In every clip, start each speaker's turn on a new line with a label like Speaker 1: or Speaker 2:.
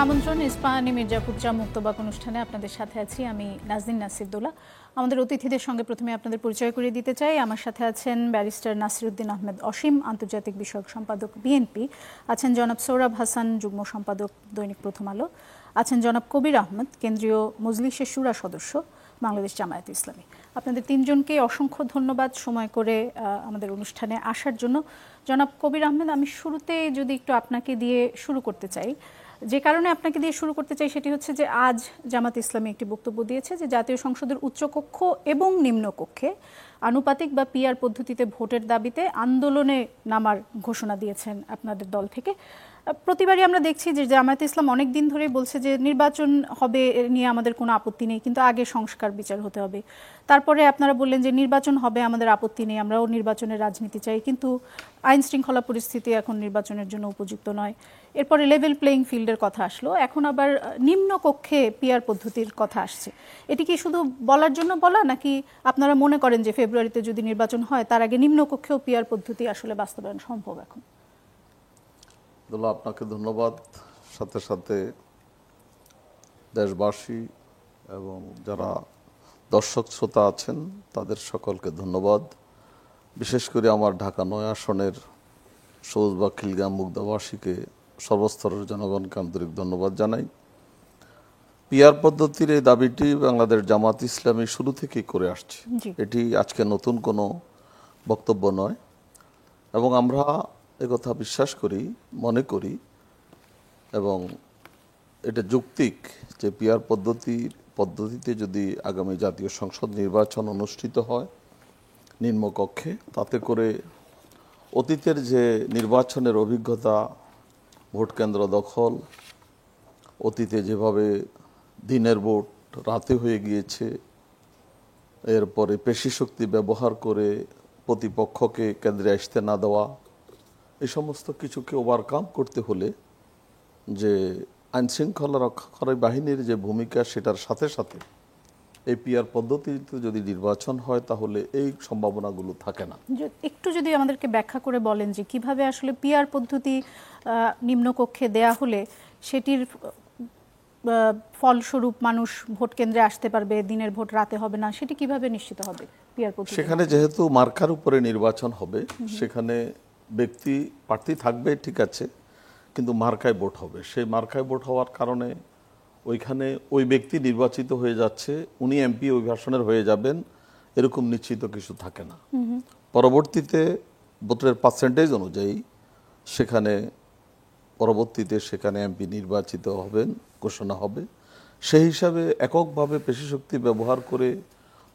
Speaker 1: আমন্ত্রণ ইস্পাহানি মির্জাপুর চা মুক্তবাক অনুষ্ঠানে আপনাদের সাথে আছি আমি নাজনীন নাসিরুদ্দৌলা। আমাদের অতিথিদের সঙ্গে প্রথমে আপনাদের পরিচয় করিয়ে দিতে চাই। আমার সাথে আছেন ব্যারিস্টার নাসিরুদ্দিন আহমেদ অসীম, আন্তর্জাতিক বিষয়ক সম্পাদক বিএনপি, আছেন জনাব সৌরভ হাসান, যুগ্ম সম্পাদক দৈনিক প্রথম আলো, আছেন জনাব কবির আহমেদ, কেন্দ্রীয় মজলিসে শুরা সদস্য, বাংলাদেশ জামায়াতে ইসলামী। আপনাদের তিনজনকে অসংখ্য ধন্যবাদ সময় করে আমাদের অনুষ্ঠানে আসার জন্য। জনাব কবির আহমেদ, আমি শুরুতে যদি একটু আপনাকে দিয়ে শুরু করতে চাই, যে কারণে আপনাকে দিয়ে শুরু করতে চাই সেটি হচ্ছে যে আজ জামাত ইসলামী একটি বক্তব্য দিয়েছে যে জাতীয় সংসদের উচ্চকক্ষ এবং নিম্নকক্ষে আনুপাতিক বা পিআর পদ্ধতিতে ভোটের দাবিতে আন্দোলনে নামার ঘোষণা দিয়েছেন আপনাদের দল থেকে। প্রতিবারই আমরা দেখছি যে জামায়াত ইসলাম অনেক দিন ধরেই বলছে যে নির্বাচন হবে নিয়ে আমাদের কোনো আপত্তি নেই, কিন্তু আগে সংস্কার বিচার হতে হবে। তারপরে আপনারা বললেন যে নির্বাচন হবে, আমাদের আপত্তি নেই, আমরাও নির্বাচনের রাজনীতি চাই, কিন্তু আইন শৃঙ্খলা পরিস্থিতি এখন নির্বাচনের জন্য উপযুক্ত নয়। এরপরে লেভেল প্লেইং ফিল্ডের কথা আসলো, এখন আবার নিম্নকক্ষে পিআর পদ্ধতির কথা আসছে। এটি কি শুধু বলার জন্য বলা, নাকি আপনারা মনে করেন যে ফেব্রুয়ারিতে যদি নির্বাচন হয় তার আগে নিম্নকক্ষেও পিআর পদ্ধতি আসলে বাস্তবায়ন সম্ভব? এখন
Speaker 2: আপনাকে ধন্যবাদ, সাথে সাথে দেশবাসী এবং যারা দর্শক শ্রোতা আছেন তাদের সকলকে ধন্যবাদ। বিশেষ করে আমার ঢাকা ৯ আসনের সবুজবাগ খিলগাঁও মুগদাবাসীকে সর্বস্তরের জনগণকে আন্তরিক ধন্যবাদ জানাই। পিআর পদ্ধতির এই দাবিটি বাংলাদেশ জামাত ইসলামী শুরু থেকেই করে আসছে, এটি আজকে নতুন কোনো বক্তব্য নয়, এবং আমরা একথা বিশ্বাস করি, মনে করি, এবং এটা যৌক্তিক যে পিআর পদ্ধতিতে যদি আগামী জাতীয় সংসদ নির্বাচন অনুষ্ঠিত হয় নিম্নকক্ষে, তাতে করে অতীতের যে নির্বাচনের অভিজ্ঞতা, ভোট কেন্দ্র দখল, অতীতে যেভাবে দিনের ভোট রাতে হয়ে গিয়েছে, এরপরে পেশিশক্তি ব্যবহার করে প্রতিপক্ষকে কেন্দ্রে আসতে না দেওয়া, এই সমস্ত কিছুকে ওভারকাম করতে হলে যে আইনশৃঙ্খলা রক্ষাকারী বাহিনীর যে ভূমিকা, সেটার সাথে সাথে এই পিআর পদ্ধতিতে যদি নির্বাচন হয় তাহলে এই সম্ভাবনাগুলো থাকে না।
Speaker 1: একটু যদি আমাদেরকে ব্যাখ্যা করে বলেন যে কিভাবে আসলে পিআর পদ্ধতি নিম্নকক্ষে দেয়া হলে সেটির ফলস্বরূপ মানুষ ভোট কেন্দ্রে আসতে পারবে, দিনের ভোট রাতে হবে না, সেটি কিভাবে নিশ্চিত হবে পিআর পদ্ধতি?
Speaker 2: সেখানে যেহেতু মার্কার উপরে নির্বাচন হবে, সেখানে ব্যক্তি প্রার্থী থাকবে, ঠিক আছে, কিন্তু মার্কায় ভোট হবে। সেই মার্কায় ভোট হওয়ার কারণে ওইখানে ওই ব্যক্তি নির্বাচিত হয়ে যাচ্ছে, উনি এমপি ওই ভাষণের হয়ে যাবেন, এরকম নিশ্চিত কিছু থাকে না। পরবর্তীতে ভোটের পার্সেন্টেজ অনুযায়ী সেখানে এমপি নির্বাচিত হবেন, ঘোষণা হবে। সেই হিসাবে এককভাবে পেশিশক্তি ব্যবহার করে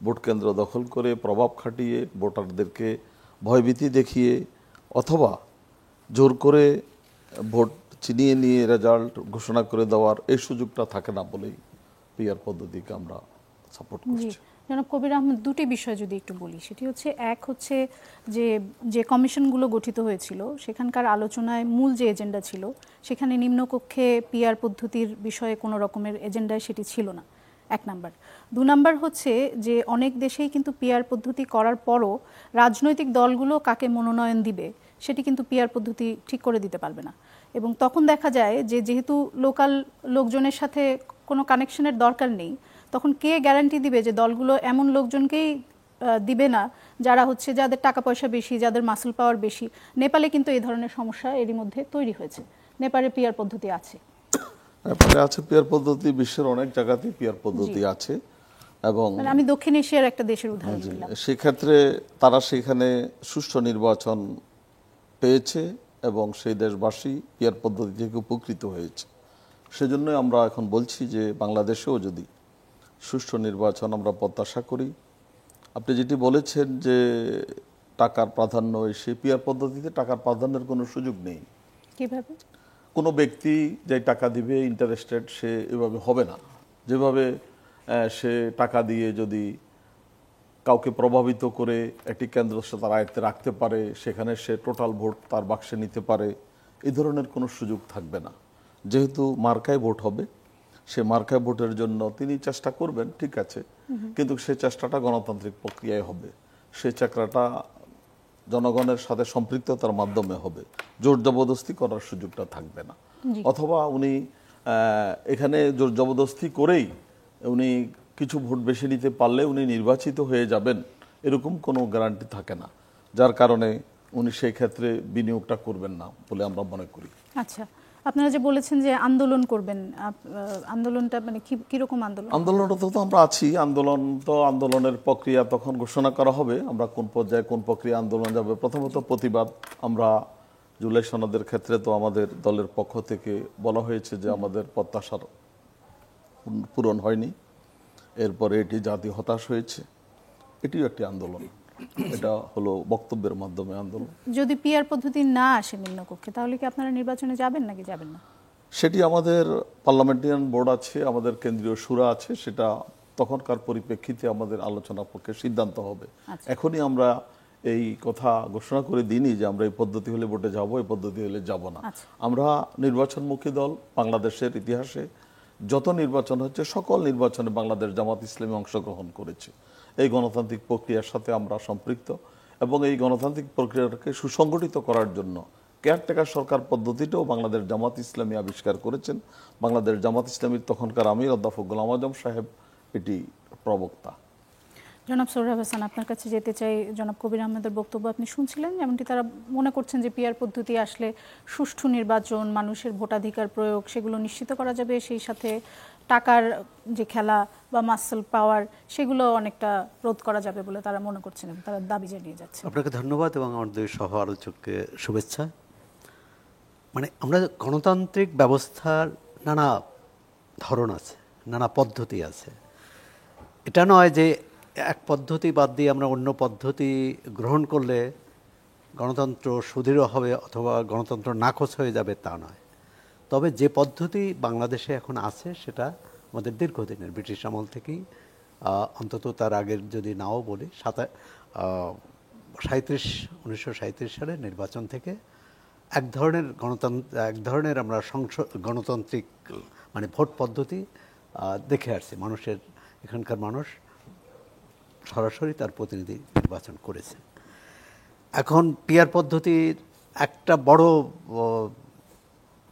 Speaker 2: ভোট কেন্দ্র দখল করে প্রভাব খাটিয়ে ভোটারদেরকে ভয়ভীতি দেখিয়ে অথবা জোর করে ভোট ছিনিয়ে নিয়ে রেজাল্ট ঘোষণা করে দেওয়ার এই সুযোগটা থাকে না বলেই পিআর পদ্ধতিকে আমরা সাপোর্ট করছি।
Speaker 1: জনাব কবির আহমেদ, দুটি বিষয় যদি একটু বলি, সেটি হচ্ছে, এক হচ্ছে যে কমিশনগুলো গঠিত হয়েছিল সেখানকার আলোচনায় মূল যে এজেন্ডা ছিল সেখানে নিম্নকক্ষে পিআর পদ্ধতির বিষয়ে কোনো রকমের এজেন্ডায় সেটি ছিল না, এক নাম্বার। দু নাম্বার হচ্ছে যে অনেক দেশেই কিন্তু পিআর পদ্ধতি করার পরও রাজনৈতিক দলগুলো কাকে মনোনয়ন দিবে সেটি কিন্তু পিআর পদ্ধতি ঠিক করে দিতে পারবে না, এবং তখন দেখা যায় যে যেহেতু লোকাল লোকজনের সাথে কোনো কানেকশনের দরকার নেই, তখন কে গ্যারান্টি দিবে যে দলগুলো এমন লোকজনকেই দিবে না যারা হচ্ছে যাদের টাকা পয়সা বেশি, যাদের মাসল পাওয়ার বেশি? নেপালে কিন্তু এই ধরনের সমস্যা এরই মধ্যে তৈরি হয়েছে। নেপালে পিআর পদ্ধতি আছে,
Speaker 2: নেপালে আছে পিআর পদ্ধতি, বিশ্বের অনেক জায়গাতেই পিআর পদ্ধতি আছে, এবং
Speaker 1: আমি দক্ষিণ এশিয়ার একটা দেশের উদাহরণ দিলাম।
Speaker 2: সেক্ষেত্রে তারা সেখানে সুষ্ঠু নির্বাচন পেয়েছে এবং সেই দেশবাসী পিআর পদ্ধতি থেকে উপকৃত হয়েছে। সেজন্যই আমরা এখন বলছি যে বাংলাদেশেও যদি সুষ্ঠু নির্বাচন আমরা প্রত্যাশা করি। আপনি যেটি বলেছেন যে টাকার প্রাধান্য, সেই পিআর পদ্ধতিতে টাকার প্রাধান্যের কোনো সুযোগ নেই।
Speaker 1: কিভাবে?
Speaker 2: কোনো ব্যক্তি যে টাকা দিবে ইন্টারেস্টেড সে এভাবে হবে না। যেভাবে সে টাকা দিয়ে যদি কাউকে প্রভাবিত করে একটি কেন্দ্র সে তার আয়ত্তে রাখতে পারে, সেখানে সে টোটাল ভোট তার বাক্সে নিতে পারে, এই ধরনের কোনো সুযোগ থাকবে না। যেহেতু মার্কায় ভোট হবে, সে মার্কায় ভোটের জন্য তিনি চেষ্টা করবেন, ঠিক আছে, কিন্তু সেই চেষ্টাটা গণতান্ত্রিক প্রক্রিয়ায় হবে, সেই চেষ্টাটা জনগণের সাথে সম্পৃক্ততার মাধ্যমে হবে, জোর জবরদস্তি করার সুযোগটা থাকবে না। অথবা উনি এখানে জোর জবরদস্তি করেই উনি কিছু ভোট বেশি নিতে পারলে উনি নির্বাচিত হয়ে যাবেন এরকম কোনো গ্যারান্টি থাকে না, যার কারণে উনি সেই ক্ষেত্রে বিনিয়োগটা করবেন না বলে আমরা মনে করি।
Speaker 1: আচ্ছা, আপনারা যে বলেছেন যে আন্দোলন করবেন, আন্দোলনটা মানে কিরকম আন্দোলন?
Speaker 2: আন্দোলনটা তো আমরা আছি, আন্দোলনের প্রক্রিয়া তখন ঘোষণা করা হবে আমরা কোন পর্যায়ে কোন প্রক্রিয়া আন্দোলন যাবে। প্রথমত প্রতিবাদ, আমরা জুলাই সনদের ক্ষেত্রে তো আমাদের দলের পক্ষ থেকে বলা হয়েছে যে আমাদের প্রত্যাশার পূরণ হয়নি, এরপরে এটি জাতি হতাশ হয়েছে, এটিও একটি আন্দোলন। এটা হলো বক্তব্যের মাধ্যমে আন্দোলন।
Speaker 1: যদি পিআর পদ্ধতি না আসে নিম্নকক্ষে, তাহলে কি আপনারা নির্বাচনে যাবেন নাকি যাবেন না?
Speaker 2: সেটি আমাদের পার্লামেন্টারিয়ান বোর্ড আছে, আমাদের কেন্দ্রীয় শুরা আছে, সেটা তখনকার পরিপ্রেক্ষিতে আমাদের আলোচনা পক্ষে সিদ্ধান্ত হবে। এখনই আমরা এই কথা ঘোষণা করে দিইনি যে আমরা এই পদ্ধতি হলে ভোটে যাব, এই পদ্ধতি হলে যাব না। আমরা নির্বাচনমুখী দল। বাংলাদেশের ইতিহাসে যত নির্বাচন হচ্ছে সকল নির্বাচনে বাংলাদেশ জামাত ইসলামী অংশগ্রহণ করেছে। এই গণতান্ত্রিক প্রক্রিয়ার সাথে আমরা সম্পৃক্ত এবং এই গণতান্ত্রিক প্রক্রিয়াকে সুসংগঠিত করার জন্য কেয়ারটেকার সরকার পদ্ধতিটাও বাংলাদেশ জামাত ইসলামী আবিষ্কার করেছেন। বাংলাদেশ জামাত ইসলামীর তখনকার আমির অধ্যাপক গোলাম আজম সাহেব এটি প্রবক্তা।
Speaker 1: জনাব সোহরাব হাসান, আপনার কাছে যেতে চাই। জনাব কবির আহমেদের বক্তব্য আপনি শুনছিলেন, যেমনটি তারা মনে করছেন যে পিআর পদ্ধতি আসলে সুষ্ঠু নির্বাচন, মানুষের ভোটাধিকার প্রয়োগ সেগুলো নিশ্চিত করা যাবে, সেই সাথে টাকার যে খেলা বা মাসল পাওয়ার সেগুলো অনেকটা রোধ করা যাবে বলে তারা মনে করছেন এবং তারা দাবি জানিয়ে যাচ্ছে।
Speaker 3: আপনাকে ধন্যবাদ এবং আমার দুই সহ আলোচককে শুভেচ্ছা। মানে আমরা গণতান্ত্রিক ব্যবস্থার নানা ধরন আছে, নানা পদ্ধতি আছে। এটা নয় যে এক পদ্ধতি বাদ দিয়ে আমরা অন্য পদ্ধতি গ্রহণ করলে গণতন্ত্র সুদৃঢ় হবে অথবা গণতন্ত্র নাকচ হয়ে যাবে, তা নয়। তবে যে পদ্ধতি বাংলাদেশে এখন আছে সেটা আমাদের দীর্ঘদিনের, ব্রিটিশ আমল থেকেই, অন্তত তার আগের যদি নাও বলি 1937 সালের নির্বাচন থেকে এক ধরনের আমরা গণতান্ত্রিক মানে ভোট পদ্ধতি দেখে আসছি। এখানকার মানুষ সরাসরি তার প্রতিনিধি নির্বাচন করেছেন। এখন পিআর পদ্ধতির একটা বড়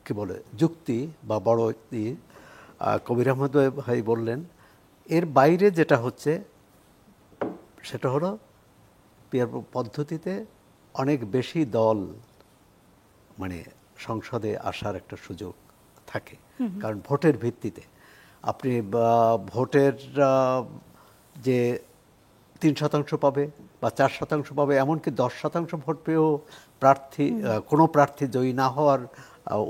Speaker 3: কি বলে যুক্তি বা বড় কবির আহমেদ ভাই বললেন, এর বাইরে যেটা হচ্ছে সেটা হলো পিআর পদ্ধতিতে অনেক বেশি দল মানে সংসদে আসার একটা সুযোগ থাকে, কারণ ভোটের ভিত্তিতে আপনি ভোটের যে 3% পাবে বা 4% পাবে, এমনকি 10% ভোট পেয়েও কোনো প্রার্থী জয়ী না হওয়ার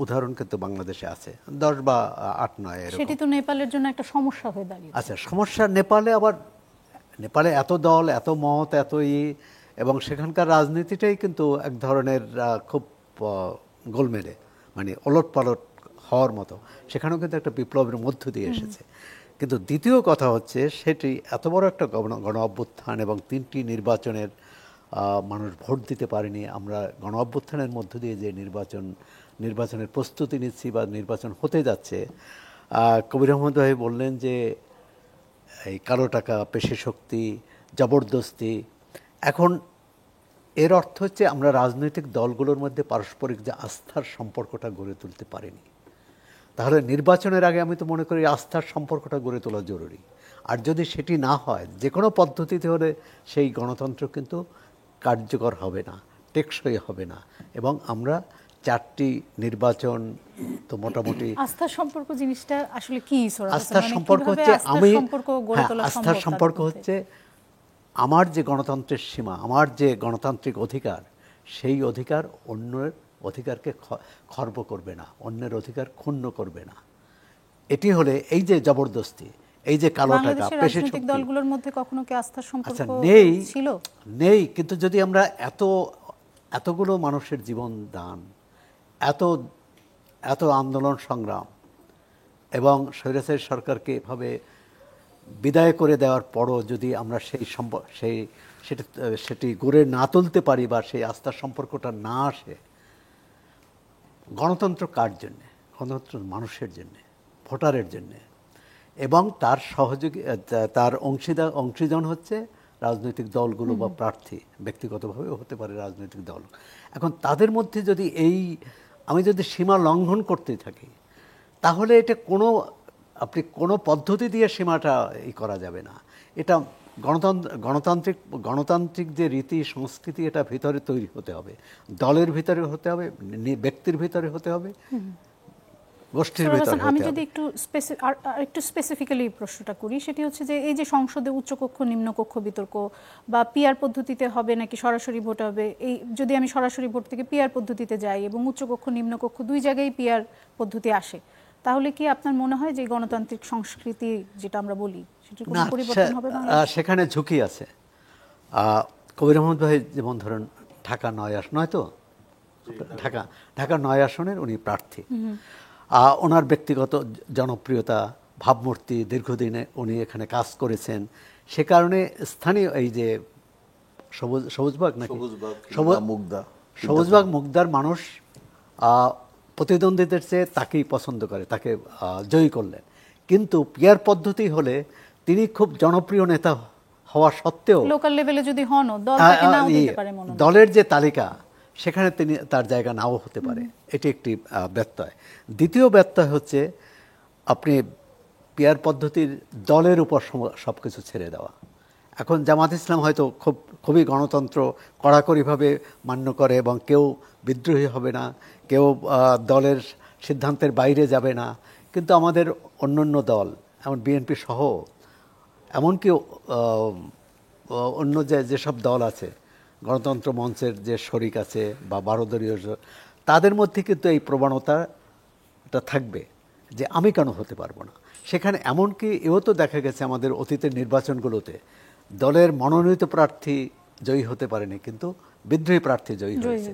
Speaker 3: উদাহরণ কিন্তু বাংলাদেশে আছে, 10 বা 8-9 এরকম।
Speaker 1: সেটি তো নেপালের জন্য একটা সমস্যা হয়ে দাঁড়িয়েছে।
Speaker 3: আচ্ছা, সমস্যা নেপালে এত দল, এত মত, এবং সেখানকার রাজনীতিটাই কিন্তু এক ধরনের খুব গোলমেলে, মানে ওলটপালট হওয়ার মতো। সেখানেও কিন্তু একটা বিপ্লবের মধ্য দিয়ে এসেছে। কিন্তু দ্বিতীয় কথা হচ্ছে সেটি এত বড় একটা গণ অভ্যুত্থান এবং 3টি নির্বাচনের মানুষ ভোট দিতে পারেনি। আমরা গণ অভ্যুত্থানের মধ্য দিয়ে যে নির্বাচনের প্রস্তুতি নিচ্ছি বা নির্বাচন হতে যাচ্ছে, কবির আহমদ ভাই বললেন যে এই কালো টাকা, পেশি শক্তি, জবরদস্তি। এখন এর অর্থ হচ্ছে আমরা রাজনৈতিক দলগুলোর মধ্যে পারস্পরিক যে আস্থার সম্পর্কটা গড়ে তুলতে পারিনি। তাহলে নির্বাচনের আগে আমি তো মনে করি আস্থার সম্পর্কটা গড়ে তোলা জরুরি। আর যদি সেটি না হয়, যে কোনো পদ্ধতিতে হলে সেই গণতন্ত্র কিন্তু কার্যকর হবে না, টেকসই হবে না। এবং আমরা 4টি নির্বাচন তো মোটামুটি।
Speaker 1: আস্থার সম্পর্ক জিনিসটা আসলে কি?
Speaker 3: আস্থার সম্পর্ক হচ্ছে আস্থার সম্পর্ক হচ্ছে আমার যে গণতন্ত্রের সীমা, আমার যে গণতান্ত্রিক অধিকার, সেই অধিকার অন্যের অধিকারকে খর্ব করবে না, অন্যের অধিকার ক্ষুণ্ণ করবে না। এটি হলে এই যে জবরদস্তি, এই যে কালো টাকা, পেশি শক্তি,
Speaker 1: দলগুলোর মধ্যে কখনো কি আস্থার সম্পর্ক ছিল?
Speaker 3: নেই। কিন্তু যদি আমরা এতগুলো মানুষের জীবন দান, এত আন্দোলন সংগ্রাম এবং স্বৈরাচারী সরকারকে এভাবে বিদায় করে দেওয়ার পরও যদি আমরা সেটি গড়ে না তুলতে পারি বা সেই আস্থার সম্পর্কটা না আসে, গণতন্ত্র কার জন্যে? গণতন্ত্র মানুষের জন্যে, ভোটারের জন্যে। এবং তার তার অংশীদার হচ্ছে রাজনৈতিক দলগুলো বা প্রার্থী, ব্যক্তিগতভাবেও হতে পারে রাজনৈতিক দল। এখন তাদের মধ্যে যদি আমি যদি সীমা লঙ্ঘন করতে থাকি, তাহলে এটা আপনি কোনো পদ্ধতি দিয়ে সীমাটা করা যাবে না। এটা গণতান্ত্রিক যে রীতি সংস্কৃতি, এটা ভিতরে তৈরি হতে হবে, দলের ভিতরে হতে হবে, ব্যক্তির ভিতরে হতে হবে, গোষ্ঠীর ভিতরে
Speaker 1: আমি
Speaker 3: হতে
Speaker 1: যদি
Speaker 3: হবে।
Speaker 1: একটু স্পেসিফিক্যালি প্রশ্নটা করি, সেটি হচ্ছে যে এই যে সংসদে উচ্চকক্ষ নিম্নকক্ষ বিতর্ক বা পিআর পদ্ধতিতে হবে নাকি সরাসরি ভোট হবে, এই যদি আমি সরাসরি ভোট থেকে পিআর পদ্ধতিতে যাই এবং উচ্চকক্ষ নিম্নকক্ষ দুই জায়গায় পিআর পদ্ধতি আসে, তাহলে কি আপনার মনে হয় যে গণতান্ত্রিক সংস্কৃতি যেটা আমরা বলি সেটির কোনো পরিবর্তন হবে বাংলাদেশে?
Speaker 3: সেখানে ঝুঁকি আছে। কবির আহমদ ভাই যেমন ধরেন ঢাকা ৯ আসন, নয় তো, ঢাকা ৯ আসনের উনি প্রার্থী। ওনার ব্যক্তিগত জনপ্রিয়তা, ভাবমূর্তি, দীর্ঘদিনে উনি এখানে কাজ করেছেন, সে কারণে স্থানীয় এই যে সবুজবাগ মুগদার মানুষ প্রতিদ্বন্দ্বীদের চেয়ে তাকেই পছন্দ করে, তাকে জয়ী করলেন। কিন্তু পিয়ার পদ্ধতি হলে তিনি খুব জনপ্রিয় নেতা হওয়া সত্ত্বেও
Speaker 1: লোকাল লেভেলে যদি হন, দল তাকে নাও দিতে পারে মনোনয়ন।
Speaker 3: দলের যে তালিকা সেখানে তার জায়গা নাও হতে পারে, এটি একটি ব্যত্যয়। দ্বিতীয় ব্যত্যয় হচ্ছে আপনি পিয়ার পদ্ধতির দলের উপর সবকিছু ছেড়ে দেওয়া। এখন জামাত ইসলাম হয়তো খুবই গণতন্ত্র কড়াকড়িভাবে মান্য করে এবং কেউ বিদ্রোহী হবে না, কেউ দলের সিদ্ধান্তের বাইরে যাবে না। কিন্তু আমাদের অন্যান্য দল, এমন বিএনপি সহ এমনকি অন্য যেসব দল আছে, গণতন্ত্র মঞ্চের যে শরিক আছে বা 12 দলীয়, তাদের মধ্যে কিন্তু এই প্রবণতাটা থাকবে যে আমি কেন হতে পারবো না। সেখানে এমনকি এও তো দেখা গেছে আমাদের অতীতের নির্বাচনগুলোতে দলের মনোনীত প্রার্থী জয়ী হতে পারেনি, কিন্তু বিদ্রোহী প্রার্থী জয়ী হয়েছে।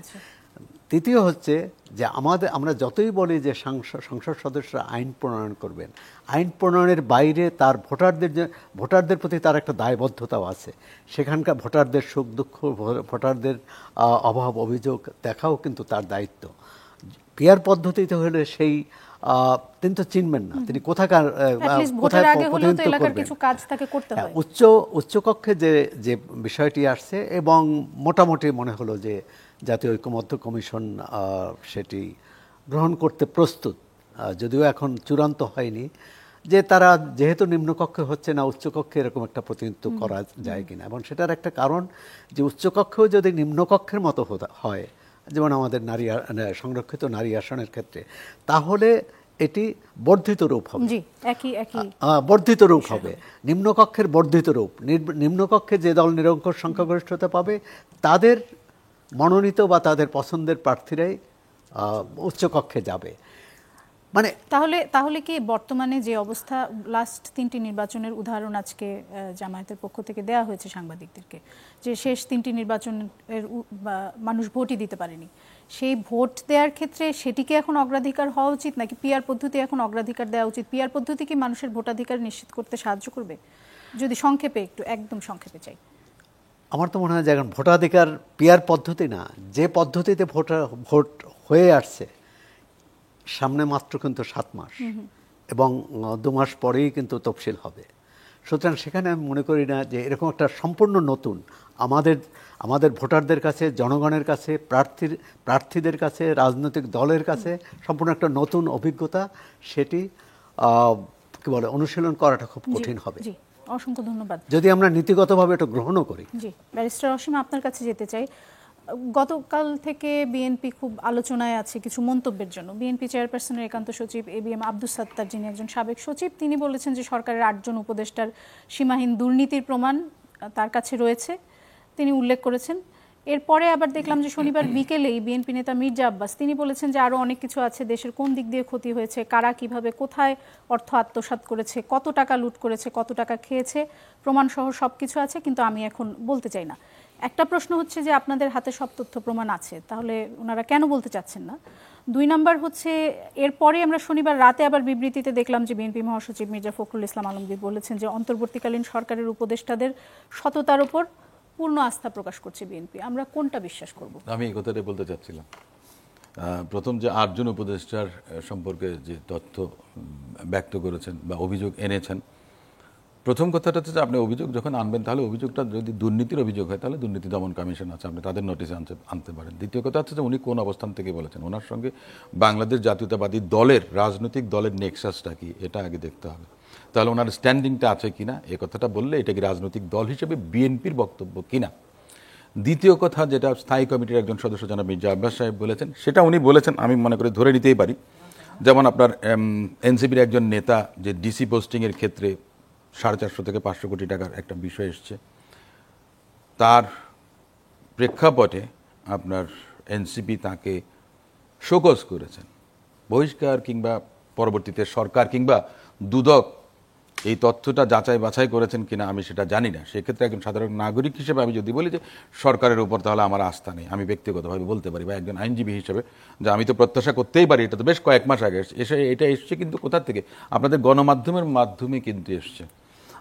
Speaker 3: তৃতীয় হচ্ছে যে আমরা যতই বলি যে সংসদ সদস্যরা আইন প্রণয়ন করবেন, আইন প্রণয়নের বাইরে তার ভোটারদের প্রতি তার একটা দায়বদ্ধতাও আছে। সেখানকার ভোটারদের সুখ দুঃখ, ভোটারদের অভাব অভিযোগ দেখাও কিন্তু তার দায়িত্ব। পিয়ার পদ্ধতিতে হলে সেই তিনি তো চিনবেন না, তিনি কোথায় উচ্চকক্ষে যে বিষয়টি আসছে, এবং মোটামুটি মনে হলো যে জাতীয় ঐকমত্য কমিশন সেটি গ্রহণ করতে প্রস্তুত, যদিও এখন চূড়ান্ত হয়নি, যে তারা যেহেতু নিম্নকক্ষে হচ্ছে না, উচ্চকক্ষে এরকম একটা প্রতিনিধিত্ব করা যায় কিনা। এবং সেটার একটা কারণ যে উচ্চকক্ষেও যদি নিম্নকক্ষের মতো হয়, যেমন আমাদের সংরক্ষিত নারী আসনের ক্ষেত্রে, তাহলে এটি বর্ধিত রূপ হবে, বর্ধিত রূপ হবে, নিম্নকক্ষের বর্ধিত রূপ। নিম্নকক্ষে যে দল নিরঙ্কুশ সংখ্যাগরিষ্ঠতা পাবে, তাদের মনোনীত বা তাদের পছন্দের প্রার্থীরাই উচ্চকক্ষে যাবে। মানে
Speaker 1: তাহলে কি বর্তমানে যে অবস্থা, লাস্ট 3টি নির্বাচনের উদাহরণ আজকে জামায়াতের পক্ষ থেকে দেয়া হয়েছে সাংবাদিকদেরকে, যে শেষ 3টি নির্বাচনের মানুষ ভোটই দিতে পারেনি, সেই ভোট দেওয়ার ক্ষেত্রে সেটিকে এখন অগ্রাধিকার হওয়া উচিত নাকি পিআর পদ্ধতি এখন অগ্রাধিকার দেওয়া উচিত? পিআর পদ্ধতি কি মানুষের ভোটাধিকার নিশ্চিত করতে সাহায্য করবে? যদি সংক্ষেপে, একদম সংক্ষেপে চাই।
Speaker 3: আমার তো মনে হয় যে এখন ভোটাধিকার পিআর পদ্ধতি না, যে পদ্ধতিতে ভোট হয়ে আসছে, সামনে মাত্র কিন্তু 7 মাস এবং 2 মাস পরেই কিন্তু তফসিল হবে। সুতরাং সেখানে আমি মনে করি না যে এরকম একটা সম্পূর্ণ নতুন আমাদের ভোটারদের কাছে, জনগণের কাছে, প্রার্থীদের কাছে, রাজনৈতিক দলের কাছে সম্পূর্ণ একটা নতুন অভিজ্ঞতা, সেটি কি বলে অনুশীলন করাটা খুব কঠিন হবে।
Speaker 1: অসংখ্য ধন্যবাদ।
Speaker 3: যদি আমরা নীতিগতভাবে এটা গ্রহণও করি।
Speaker 1: জি, ব্যারিস্টার অসীম, আপনার কাছে যেতে চাই। গতকাল থেকে বিএনপি খুব আলোচনায় আছে কিছু মন্তব্যের জন্য। বিএনপি চেয়ারপারসনের একান্ত সচিব ABM আব্দুস সাত্তার, যিনি একজন সাবেক সচিব, তিনি বলেছেন যে সরকারের 8 জন উপদেষ্টার সীমাহীন দুর্নীতির প্রমাণ তার কাছে রয়েছে, তিনি উল্লেখ করেছেন। এরপরে আবার দেখলাম যে শনিবার বিকেলেই বিএনপি নেতা মির্জা আব্বাস তিনি বলেছেন যে আরও অনেক কিছু আছে, দেশের কোন দিক দিয়ে ক্ষতি হয়েছে, কারা কিভাবে কোথায় অর্থ আত্মসাৎ করেছে, কত টাকা লুট করেছে, কত টাকা খেয়েছে, প্রমাণসহ সব কিছু আছে, কিন্তু আমি এখন বলতে চাই না। একটা প্রশ্ন হচ্ছে যে আপনাদের হাতে সব তথ্য প্রমাণ আছে, তাহলে ওনারা কেন বলতে চাচ্ছেন না? 2 নাম্বার হচ্ছে, এরপরে আমরা শনিবার রাতে আবার বিবৃতিতে দেখলাম যে বিএনপি মহাসচিব মির্জা ফখরুল ইসলাম আলমগীর বলেছেন যে অন্তর্বর্তীকালীন সরকারের উপদেষ্টাদের সততার উপর পূর্ণ আস্থা প্রকাশ করছে বিএনপি। আমরা কোনটা বিশ্বাস করব?
Speaker 4: আমি এই কথাটাই বলতে চাচ্ছিলাম। প্রথম যে 8 জন উপদেষ্টার সম্পর্কে যে তথ্য ব্যক্ত করেছেন বা অভিযোগ এনেছেন, প্রথম কথাটা হচ্ছে যে আপনি অভিযোগ যখন আনবেন তাহলে অভিযোগটা যদি দুর্নীতির অভিযোগ হয় তাহলে দুর্নীতি দমন কমিশন আছে, আপনি তাদের নোটিশে আনতে পারেন। দ্বিতীয় কথা হচ্ছে যে উনি কোন অবস্থান থেকে বলেছেন, ওনার সঙ্গে বাংলাদেশ জাতীয়তাবাদী দলের রাজনৈতিক দলের নেক্সাসটা কি এটা আগে দেখতে হবে, তাহলে ওনার স্ট্যান্ডিংটা আছে কিনা এই কথাটা বললে এটা কি রাজনৈতিক দল হিসেবে বিএনপির বক্তব্য কিনা। দ্বিতীয় কথা যেটা স্থায়ী কমিটির একজন সদস্য জনাব মির্জা আব্বাস সাহেব বলেছেন, সেটা উনি বলেছেন আমি মনে করি ধরে নিতেই পারি। যেমন আপনার এনসিপির একজন নেতা যে ডিসি পোস্টিংয়ের ক্ষেত্রে 450 থেকে 500 কোটি টাকার একটা বিষয় এসছে, তার প্রেক্ষাপটে আপনার এনসিপি তাকে শোকজ করেছেন, বহিষ্কার কিংবা পরবর্তীতে সরকার কিংবা দুদক এই তথ্যটা যাচাই বাছাই করেছেন কিনা আমি সেটা জানি না। সেক্ষেত্রে একজন সাধারণ নাগরিক হিসেবে আমি যদি বলি যে সরকারের উপর তাহলে আমার আস্থা নেই, আমি ব্যক্তিগতভাবে বলতে পারি, বা একজন আইনজীবী হিসেবে যে আমি তো প্রত্যাশা করতেই পারি, এটা তো বেশ কয়েক মাস আগে এটা এসছে, কিন্তু কোথা থেকে? আপনাদের গণমাধ্যমের মাধ্যমে কিন্তু এসছে।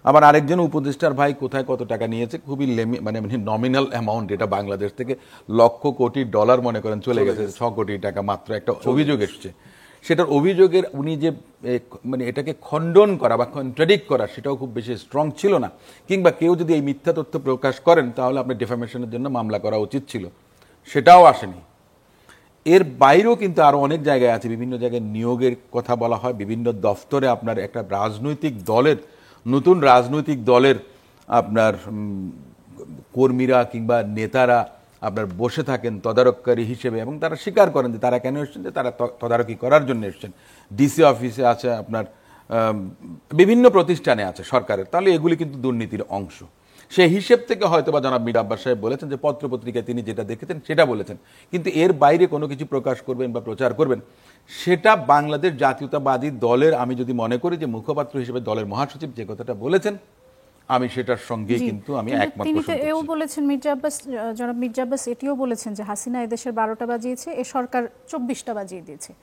Speaker 4: আবার আরেকজন উপদেষ্টার ভাই কোথায় কত টাকা নিয়েছে, খুবই মানে নমিনাল অ্যামাউন্ট, এটা বাংলাদেশ থেকে লক্ষ কোটি ডলার মনে করেন চলে গেছে, 6 কোটি টাকা মাত্র একটা অভিযোগ এসছে। সেটার অভিযোগের উনি যে মানে এটাকে খণ্ডন করা বা কন্ট্রাডিক্ট করা সেটাও খুব বেশি স্ট্রং ছিল না, কিংবা কেউ যদি এই মিথ্যা তথ্য প্রকাশ করেন তাহলে আপনি ডিফামেশনের জন্য মামলা করা উচিত ছিল, সেটাও আসেনি। এর বাইরেও কিন্তু আরো অনেক জায়গায় আছে, বিভিন্ন জায়গায় নিয়োগের কথা বলা হয়, বিভিন্ন দফতরে আপনার একটা রাজনৈতিক দলের নতুন রাজনৈতিক দলের আপনার কর্মীরা কিংবা নেতারা আপনার বসে থাকেন তদারককারী হিসেবে, এবং তারা স্বীকার করেন যে তারা কেন এসেছেন, যে তারা তদারকি করার জন্য এসেছেন। ডিসি অফিসে আছে, আপনার বিভিন্ন প্রতিষ্ঠানে আছে সরকারের, তাহলে এগুলি কিন্তু দুর্নীতির অংশ। সেই হিসেব থেকে হয়তো বা জনাব মির্জা আব্বাস সাহেব বলেছেন যে পত্রপত্রিকায় তিনি যেটা দেখেছেন সেটা বলেছেন, কিন্তু এর বাইরে কোনো কিছু প্রকাশ করবেন বা প্রচার করবেন সেটা বাংলাদেশ জাতীয়তাবাদী দলের, আমি যদি মনে করি যে মুখপাত্র হিসেবে দলের মহাসচিব যে কথাটা বলেছেন আমি সেটার সঙ্গে কিন্তু আমি একমত
Speaker 1: তিনি
Speaker 4: পোষণ
Speaker 1: তো এও
Speaker 4: করছি।
Speaker 1: বলেছেন জনাব মির্জা আব্বাস এটিও বলেছেন যে হাসিনা এদেশের 12টা বাজিয়েছে, এ সরকার 24টা বাজিয়ে দিয়েছে।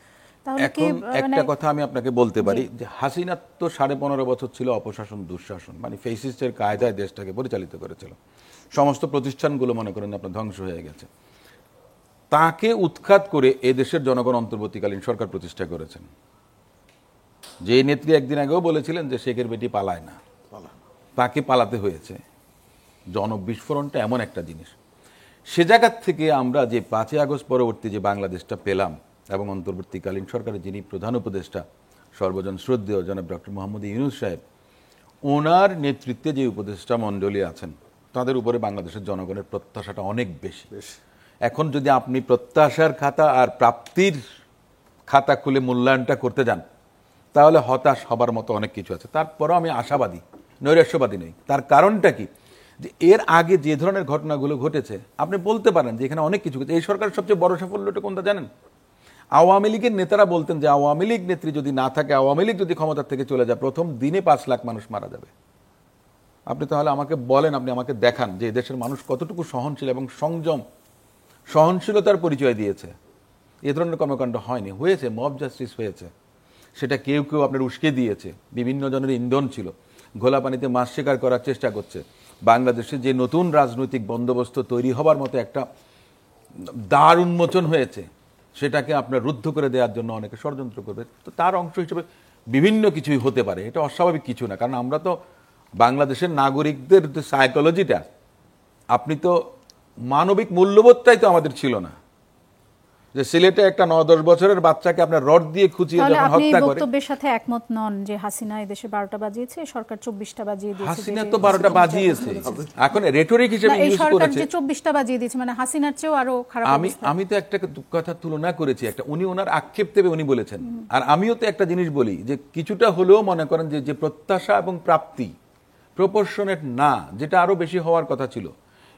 Speaker 1: তাহলে কি
Speaker 4: এখন একটা কথা আমি আপনাকে বলতে পারি যে হাসিনা তো 15.5 বছর ছিল অপশাসন দুঃশাসন, মানে ফেসিস্টের কায়দায় দেশটাকে পরিচালিত করেছিল, সমস্ত প্রতিষ্ঠানগুলো মনে করেন আপনার ধ্বংস হয়ে গেছে। তাকে উৎখাত করে এ দেশের জনগণ অন্তর্বর্তীকালীন সরকার প্রতিষ্ঠা করেছেন। যে নেত্রী একদিন আগেও বলেছিলেন যে শেখের বেটি পালায় না, তাকে পালাতে হয়েছে। জনবিস্ফোরণটা এমন একটা জিনিস, সে জায়গার থেকে আমরা যে 5ই আগস্ট পরবর্তী যে বাংলাদেশটা পেলাম, এবং অন্তর্বর্তীকালীন সরকারের যিনি প্রধান উপদেষ্টা সর্বজন শ্রদ্ধেয় জনাব ডক্টর মোহাম্মদ ইউনূস সাহেব, ওনার নেতৃত্বে যে উপদেষ্টা মণ্ডলী আছেন তাদের উপরে বাংলাদেশের জনগণের প্রত্যাশাটা অনেক বেশি। এখন যদি আপনি প্রত্যাশার খাতা আর প্রাপ্তির খাতা খুলে মূল্যায়নটা করতে যান তাহলে হতাশ হবার মতো অনেক কিছু আছে। তারপরও আমি আশাবাদী, নৈরাশ্যবাদী নই। তার কারণটা কি, যে এর আগে যে ধরনের ঘটনাগুলো ঘটেছে আপনি বলতে পারেন যে এখানে অনেক কিছু ঘটেছে। এই সরকারের সবচেয়ে বড় সাফল্যটা কোনটা জানেন? আওয়ামী লীগের নেতারা বলতেন যে আওয়ামী লীগ নেত্রী যদি না থাকে, আওয়ামী লীগ যদি ক্ষমতার থেকে চলে যায়, প্রথম দিনে 5 লাখ মানুষ মারা যাবে। আপনি তাহলে আমাকে বলেন, আপনি আমাকে দেখান যে দেশের মানুষ কতটুকু সহনশীল এবং সংযম, সহনশীলতার পরিচয় দিয়েছে। এ ধরনের কর্মকাণ্ড হয়নি, হয়েছে মব জাস্টিস হয়েছে, সেটা কেউ কেউ আপনার উস্কে দিয়েছে, বিভিন্ন জনের ইন্ধন ছিল, ঘোলা পানিতে মাছ শিকার করার চেষ্টা করছে। বাংলাদেশে যে নতুন রাজনৈতিক বন্দোবস্ত তৈরি হবার মতো একটা দ্বার উন্মোচন হয়েছে, সেটাকে আপনার রুদ্ধ করে দেওয়ার জন্য অনেকে ষড়যন্ত্র করবে। তো তার অংশ হিসেবে বিভিন্ন কিছুই হতে পারে, এটা অস্বাভাবিক কিছু না। কারণ আমরা তো বাংলাদেশের নাগরিকদের যে সাইকোলজিটা, আপনি তো মানবিক মূল্যবোধটাই তো আমাদের ছিল না, যে সিলেটে একটা 9-10 বছরের বাচ্চাকে আপনার রড দিয়ে খুঁচিয়ে যখন হত্যা করে।
Speaker 1: বক্তব্যের সাথে একমত নন যে হাসিনা এদেশে 12টা বাজিয়েছে, সরকার 24টা বাজিয়ে দিয়েছে?
Speaker 4: হাসিনা তো 12টা বাজিয়েছে, এখন রেটরিক হিসেবে ইউজ করেছে
Speaker 1: যে 24টা বাজিয়ে দিয়েছে, মানে হাসিনার চেয়েও আরো খারাপ অবস্থা।
Speaker 4: আমি তো একটা কথা তুলনা করেছি, একটা উনি ওনার আক্ষেপ দেবে উনি বলেছেন, আর আমিও তো একটা জিনিস বলি যে কিছুটা হলেও মনে করেন যে প্রত্যাশা এবং প্রাপ্তি প্রপোর্শনেট না, যেটা আরো বেশি হওয়ার কথা ছিল।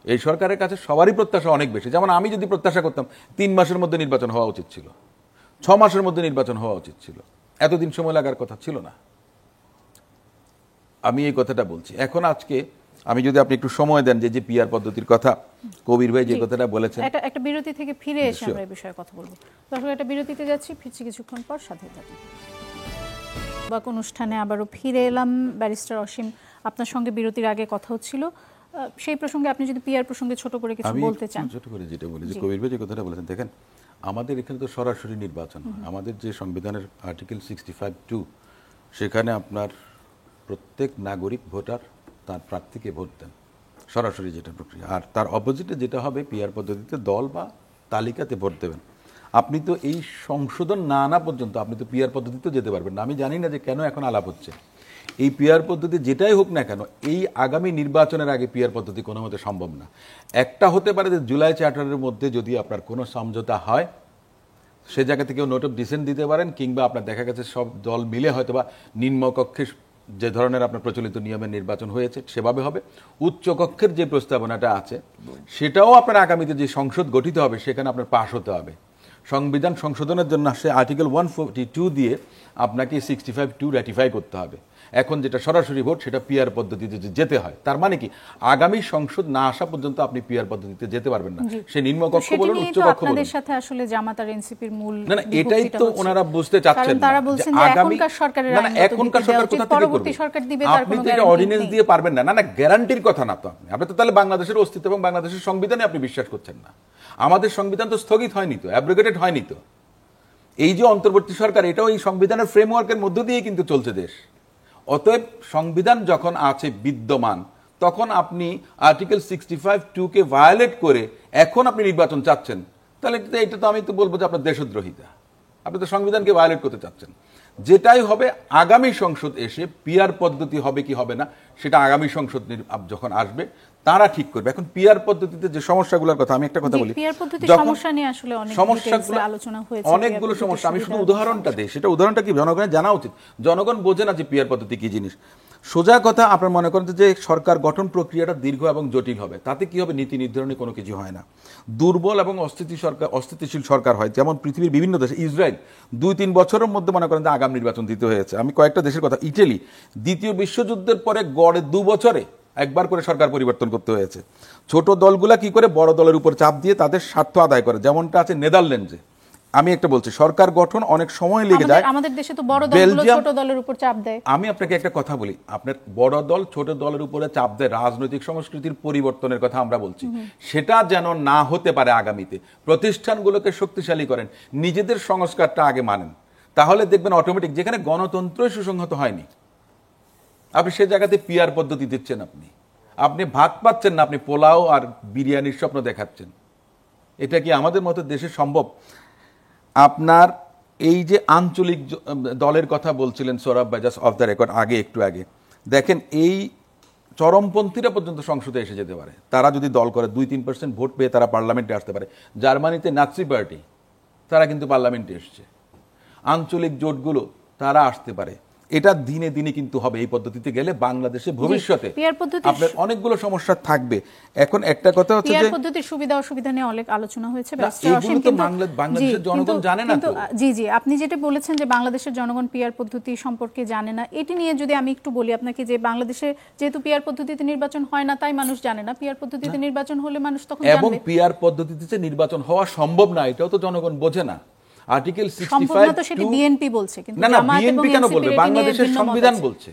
Speaker 4: এই সরকারের কাছে সবারই প্রত্যাশা অনেক বেশি। যেমন আমি যদি প্রত্যাশা করতাম 3 মাসের মধ্যে নির্বাচন হওয়া উচিত ছিল, 6 মাসের মধ্যে নির্বাচন হওয়া উচিত ছিল, এতদিন সময় লাগার কথা ছিল না। আমি এই কথাটা বলছি। এখন আজকে আমি যদি আপনি একটু সময় দেন, যে পিআর পদ্ধতির কথা কবির ভাই যে কথাটা বলেছেন,
Speaker 1: একটা বিরতি থেকে ফিরে এসে আমরা এই বিষয়ে কথা বলবো। দর্শক, একটা বিরতিতে যাচ্ছি, ফিরছি কিছুক্ষণ পর, সাথে থাকুন। অনুষ্ঠানে আবারও ফিরে এলাম। ব্যারিস্টার অসীম, আপনার সঙ্গে বিরতির আগে কথা হচ্ছিল, সেই প্রসঙ্গে আপনি যদি পিআর প্রসঙ্গে ছোট করে কিছু বলতে চান।
Speaker 4: ছোট করে যেটা বলি, যে কবির ভাই যে কথাটা বলেছেন, দেখেন আমাদের এখানে তো সরাসরি নির্বাচন হয়। আমাদের যে সংবিধানের আর্টিকেল 65(2) সেখানে আপনার প্রত্যেক নাগরিক ভোটার তার প্রার্থীকে ভোট দেন, সরাসরি যেটা প্রক্রিয়া। আর তার অপোজিটে যেটা হবে পিআর পদ্ধতিতে দল বা তালিকাতে ভোট দেবেন। আপনি তো এই সংশোধন না আনা পর্যন্ত আপনি তো পিআর পদ্ধতিতেও যেতে পারবেন না। আমি জানি না যে কেন এখন আলাপ হচ্ছে এই পিআর পদ্ধতি, যেটাই হোক না কেন এই আগামী নির্বাচনের আগে পিআর পদ্ধতি কোনো মতে সম্ভব না। একটা হতে পারে যে জুলাই চার্টারের মধ্যে যদি আপনার কোনো সমঝোতা হয়, সে জায়গা থেকে নোট অফ ডিসেন্ট দিতে পারেন, কিংবা আপনার দেখা গেছে সব দল মিলে হয়তো বা নিম্নকক্ষে যে ধরনের আপনার প্রচলিত নিয়মে নির্বাচন হয়েছে সেভাবে হবে। উচ্চকক্ষের যে প্রস্তাবনাটা আছে সেটাও আপনার আগামীতে যে সংসদ গঠিত হবে সেখানে আপনার পাশ হতে হবে। সংবিধান সংশোধনের জন্য সে আর্টিকেল 142 দিয়ে আপনাকে 65(2) র্যাটিফাই করতে হবে। এখন যেটা সরাসরি ভোট সেটা পিআর পদ্ধতিতে যেতে হয়। তার মানে কি আগামী সংসদ না আসা পর্যন্ত আপনি পিআর পদ্ধতিতে যেতে পারবেন না, সে নিম্নকক্ষ বলুন উচ্চকক্ষ বলুন।
Speaker 1: আপনাদের সাথে আসলে জামাত আর এনসিপির মূল
Speaker 4: না না, এটাই তো ওনারা বুঝতে চাচ্ছেন না।
Speaker 1: তারা বলছেন যে এখনকার সরকারের
Speaker 4: না না, এখনকার সরকার কোথা থেকে
Speaker 1: পরবর্তী
Speaker 4: করবে?
Speaker 1: সরকার দিবে তার
Speaker 4: আপনি
Speaker 1: কোনো
Speaker 4: তো এটা অর্ডিন্যান্স দিয়ে পারবেন না। না না, গ্যারান্টির কথা না তো। আপনি তো তাহলে বাংলাদেশের অস্তিত্ব এবং বাংলাদেশের সংবিধানে আপনি বিশ্বাস করছেন না। আমাদের সংবিধান তো স্থগিত হয়নি তো, অ্যাব্রোগেটেড হয়নি তো। এই যে অন্তর্বর্তী সরকার, এটাও এই সংবিধানের ফ্রেমওয়ার্কের মধ্য দিয়ে কিন্তু চলছে দেশ। অতএব সংবিধান যখন আছে বিদ্যমান, তখন আপনি আর্টিকেল 65(2) কে ভায়োলেট করে এখন আপনি নির্বাচন চাচ্ছেন, তাহলে এটা তো আমি তো বলবো যে আপনার দেশদ্রোহিতা। আপনি তো সংবিধানকে ভায়োলেট করতে চাচ্ছেন। যেটাই হবে আগামী সংসদ এসে পিআর পদ্ধতি হবে কি হবে না সেটা আগামী সংসদ যখন আসবে তারা ঠিক করবে। এখন পিআর পদ্ধতিতে যে সমস্যাগুলোর কথা আমি একটা কথা বলি,
Speaker 1: পিআর পদ্ধতির সমস্যা নিয়ে আসলে অনেক
Speaker 4: সমস্যাগুলো
Speaker 1: আলোচনা হয়েছে,
Speaker 4: অনেকগুলো সমস্যা। আমি শুধু উদাহরণটা দিই, সেটা উদাহরণটা কি জনগণের জানা উচিত। জনগণ বোঝে না যে পিআর পদ্ধতি কি জিনিস। সোজা কথা, আপনার মনে করেন যে সরকার গঠন প্রক্রিয়াটা দীর্ঘ এবং জটিল হবে, তাতে কি হবে নীতি নির্ধারণী কোনো কিছু হয় না। দুর্বল এবং অস্থিতিশীল সরকার হয়, যেমন পৃথিবীর বিভিন্ন দেশে। ইসরায়েল 2-3 বছরের মধ্যে মনে করেন যে আগাম নির্বাচন দিতে হয়েছে। আমি কয়েকটা দেশের কথা, ইটালি দ্বিতীয় বিশ্বযুদ্ধের পরে গড়ে 2 বছরে একবার করে সরকার পরিবর্তন করতে হয়েছে। ছোট দলগুলা কি করে বড় দলের উপর চাপ দিয়ে তাদের স্বার্থ আদায় করে, যেমনটা আছে নেদারল্যান্ডসে। আমি একটা বলছি, সরকার গঠন অনেক সময় লেগে যায়।
Speaker 1: আমাদের দেশে তো বড় দলগুলো ছোট দলের উপর চাপ দেয়।
Speaker 4: আমি আপনাকে একটা কথা বলি, আপনার বড় দল ছোট দলের উপরে চাপ দেয় রাজনৈতিক সংস্কৃতির পরিবর্তনের কথা আমরা বলছি। সেটা যেন না হতে পারে আগামীতে। প্রতিষ্ঠানগুলোকে শক্তিশালী করেন, নিজেদের সংস্কারটা আগে মানেন, তাহলে দেখবেন অটোমেটিক যেখানে গণতন্ত্রই সুসংহত হয়নি, আপনি সে জায়গাতে পিআর পদ্ধতি দিচ্ছেন। আপনি ভাত পাচ্ছেন না, আপনি পোলাও আর বিরিয়ানির স্বপ্ন দেখাচ্ছেন। এটা কি আমাদের মতো দেশে সম্ভব? আপনার এই যে আঞ্চলিক দলের কথা বলছিলেন সৌরভ ভাই, জাস্ট অফ দ্য রেকর্ড একটু আগে দেখেন, এই চরমপন্থীরা পর্যন্ত সংসদে এসে যেতে পারে। তারা যদি দল করে 2-3% ভোট পেয়ে তারা পার্লামেন্টে আসতে পারে। জার্মানিতে নাৎসি পার্টি, তারা কিন্তু পার্লামেন্টে এসছে। আঞ্চলিক জোটগুলো তারা আসতে পারে। এটা দিনে দিনে কিন্তু হবে এই পদ্ধতিতে গেলে। বাংলাদেশে ভবিষ্যতে আপনার অনেকগুলো সমস্যা থাকবে। এখন একটা কথা হচ্ছে যে
Speaker 1: পদ্ধতির সুবিধা অসুবিধা নিয়ে অনেক আলোচনা হয়েছে,
Speaker 4: এগুলো তো বাংলাদেশের জনগণ জানে না তো।
Speaker 1: জি, আপনি যেটা বলেছেন যে বাংলাদেশের জনগণ পিআর পদ্ধতি সম্পর্কে জানে না, এটি নিয়ে যদি আমি একটু বলি আপনাকে, যে বাংলাদেশে যেহেতু পিআর পদ্ধতিতে নির্বাচন হয় না তাই মানুষ জানে না। পিআর পদ্ধতিতে নির্বাচন হলে মানুষ তখন জানবে।
Speaker 4: এবং পিআর পদ্ধতিতে নির্বাচন হওয়া সম্ভব না, এটাও তো জনগণ বোঝে না। আর্টিকেল 65(2)
Speaker 1: বিএনপি বলছে, কিন্তু
Speaker 4: না না, বিএনপি কেন বলবে? বাংলাদেশের সংবিধান বলছে,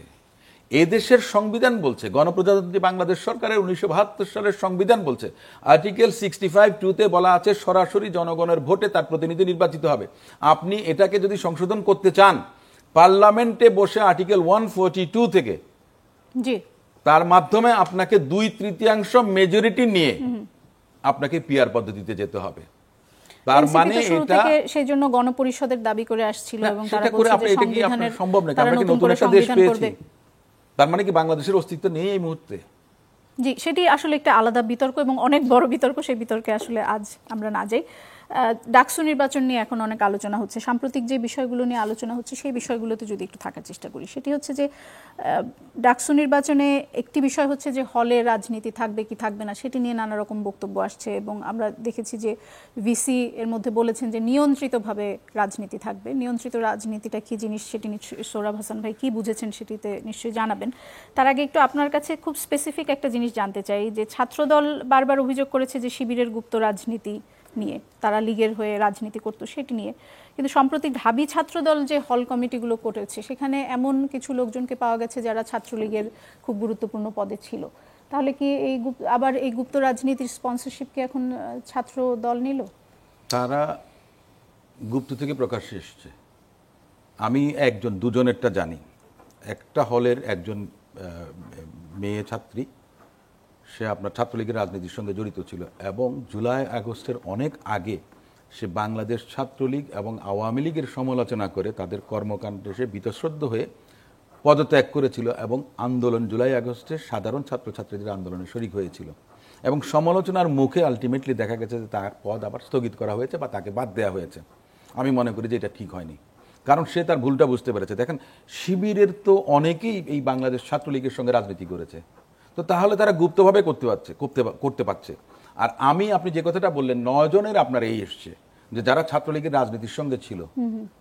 Speaker 4: এদেশের সংবিধান বলছে, গণপ্রজাতন্ত্রী বাংলাদেশ সরকারের 1972 সালের সংবিধান বলছে। আর্টিকেল 65(2) বলা আছে সরাসরি জনগণের ভোটে তার প্রতিনিধি নির্বাচিত হবে। আপনি এটাকে যদি সংশোধন করতে চান, পার্লামেন্টে বসে আর্টিকেল 142 থেকে তার মাধ্যমে আপনাকে 2/3 মেজরিটি নিয়ে আপনাকে পিআর পদ্ধতিতে যেতে হবে। তার মানে এটা
Speaker 1: সেই জন্য গণপরিষদের দাবি করে আসছিল, এবং তারা
Speaker 4: বলছে যে সংবিধানের সম্ভব না, আমরা কি নতুন একটা দেশ পেয়েছি? তার মানে কি বাংলাদেশের অস্তিত্ব নেই এই মুহূর্তে?
Speaker 1: জি, সেটি আসলে একটা আলাদা বিতর্ক এবং অনেক বড় বিতর্ক। সেই বিতর্কে আসলে আজ আমরা না যাই। ডাকসু নির্বাচন নিয়ে এখন অনেক আলোচনা হচ্ছে। সাম্প্রতিক যে বিষয়গুলো নিয়ে আলোচনা হচ্ছে সেই বিষয়গুলোতে যদি একটু থাকার চেষ্টা করি, সেটি হচ্ছে যে ডাকসু নির্বাচনে একটি বিষয় হচ্ছে যে হলে রাজনীতি থাকবে কি থাকবে না, সেটি নিয়ে নানা রকম বক্তব্য আসছে। এবং আমরা দেখেছি যে ভিসি এর মধ্যে বলেছেন যে নিয়ন্ত্রিতভাবে রাজনীতি থাকবে। নিয়ন্ত্রিত রাজনীতিটা কি জিনিস সেটি নিশ্চয়ই সোহরাব হাসান ভাই কি বুঝেছেন সেটিতে নিশ্চয়ই জানাবেন। তার আগে একটু আপনার কাছে খুব স্পেসিফিক একটা জিনিস জানতে চাই, যে ছাত্রদল বারবার অভিযোগ করেছে যে শিবিরের গুপ্ত রাজনীতি নিয়ে, তারা লীগের হয়ে রাজনীতি করতো সেটি নিয়ে। কিন্তু সম্প্রতি ঢাবি ছাত্রদল যে হল কমিটিগুলো করেছে, সেখানে এমন কিছু লোকজনকে পাওয়া গেছে যারা ছাত্রলীগের খুব গুরুত্বপূর্ণ পদে ছিল। তাহলে কি আবার এই গুপ্ত রাজনীতির স্পন্সরশিপ কি এখন ছাত্র দল নিল?
Speaker 4: তারা গুপ্ত থেকে প্রকাশ্যে এসছে। আমি দুজনেরটা জানি। একটা হলের একজন মেয়ে ছাত্রী, সে আপনার ছাত্রলীগের রাজনীতির সঙ্গে জড়িত ছিল এবং জুলাই আগস্টের অনেক আগে সে বাংলাদেশ ছাত্রলীগ এবং আওয়ামী লীগের সমালোচনা করে তাদের কর্মকাণ্ডে সে বীতশ্রদ্ধ হয়ে পদত্যাগ করেছিল এবং আন্দোলন জুলাই আগস্টে সাধারণ ছাত্রছাত্রীদের আন্দোলনে শরিক হয়েছিল এবং সমালোচনার মুখে আলটিমেটলি দেখা গেছে যে তার পদ আবার স্থগিত করা হয়েছে বা তাকে বাদ দেওয়া হয়েছে। আমি মনে করি যে এটা ঠিক হয়নি, কারণ সে তার ভুলটা বুঝতে পেরেছে। দেখেন, শিবিরের তো অনেকেই এই বাংলাদেশ ছাত্রলীগের সঙ্গে রাজনীতি করেছে, তো তাহলে তারা গুপ্তভাবে করতে পারছে। আর আপনি যে কথাটা বললেন 9 জনের আপনার এই এসছে যে যারা ছাত্রলীগের রাজনীতির সঙ্গে ছিল,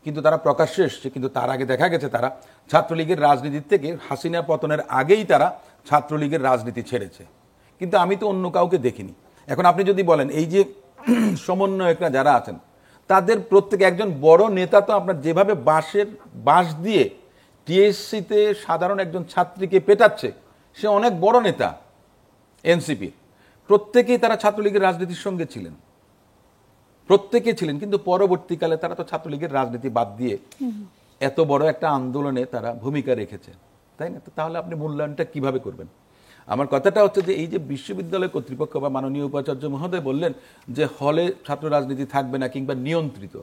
Speaker 4: কিন্তু তারা প্রকাশ্যে এসছে, কিন্তু তার আগে দেখা গেছে তারা ছাত্রলীগের রাজনীতির থেকে হাসিনা পতনের আগেই তারা ছাত্রলীগের রাজনীতি ছেড়েছে, কিন্তু আমি তো অন্য কাউকে দেখিনি। এখন আপনি যদি বলেন এই যে সমন্বয়করা যারা আছেন তাদের প্রত্যেক একজন বড় নেতা তো আপনার যেভাবে বাঁশ দিয়ে টিএসসিতে সাধারণ একজন ছাত্রীকে পেটাচ্ছে, সে অনেক বড় নেতা এনসিপির। প্রত্যেকেই তারা ছাত্রলীগের রাজনীতির সঙ্গে ছিলেন, প্রত্যেকে ছিলেন, কিন্তু পরবর্তীকালে তারা তো ছাত্রলীগের রাজনীতি বাদ দিয়ে এত বড় একটা আন্দোলনে তারা ভূমিকা রেখেছে, তাই না? তো তাহলে আপনি মূল্যায়নটা কিভাবে করবেন? আমার কথাটা হচ্ছে যে এই যে বিশ্ববিদ্যালয় কর্তৃপক্ষ বা মাননীয় উপাচার্য মহোদয় বললেন যে হলে ছাত্র রাজনীতি থাকবে না কিংবা নিয়ন্ত্রিত,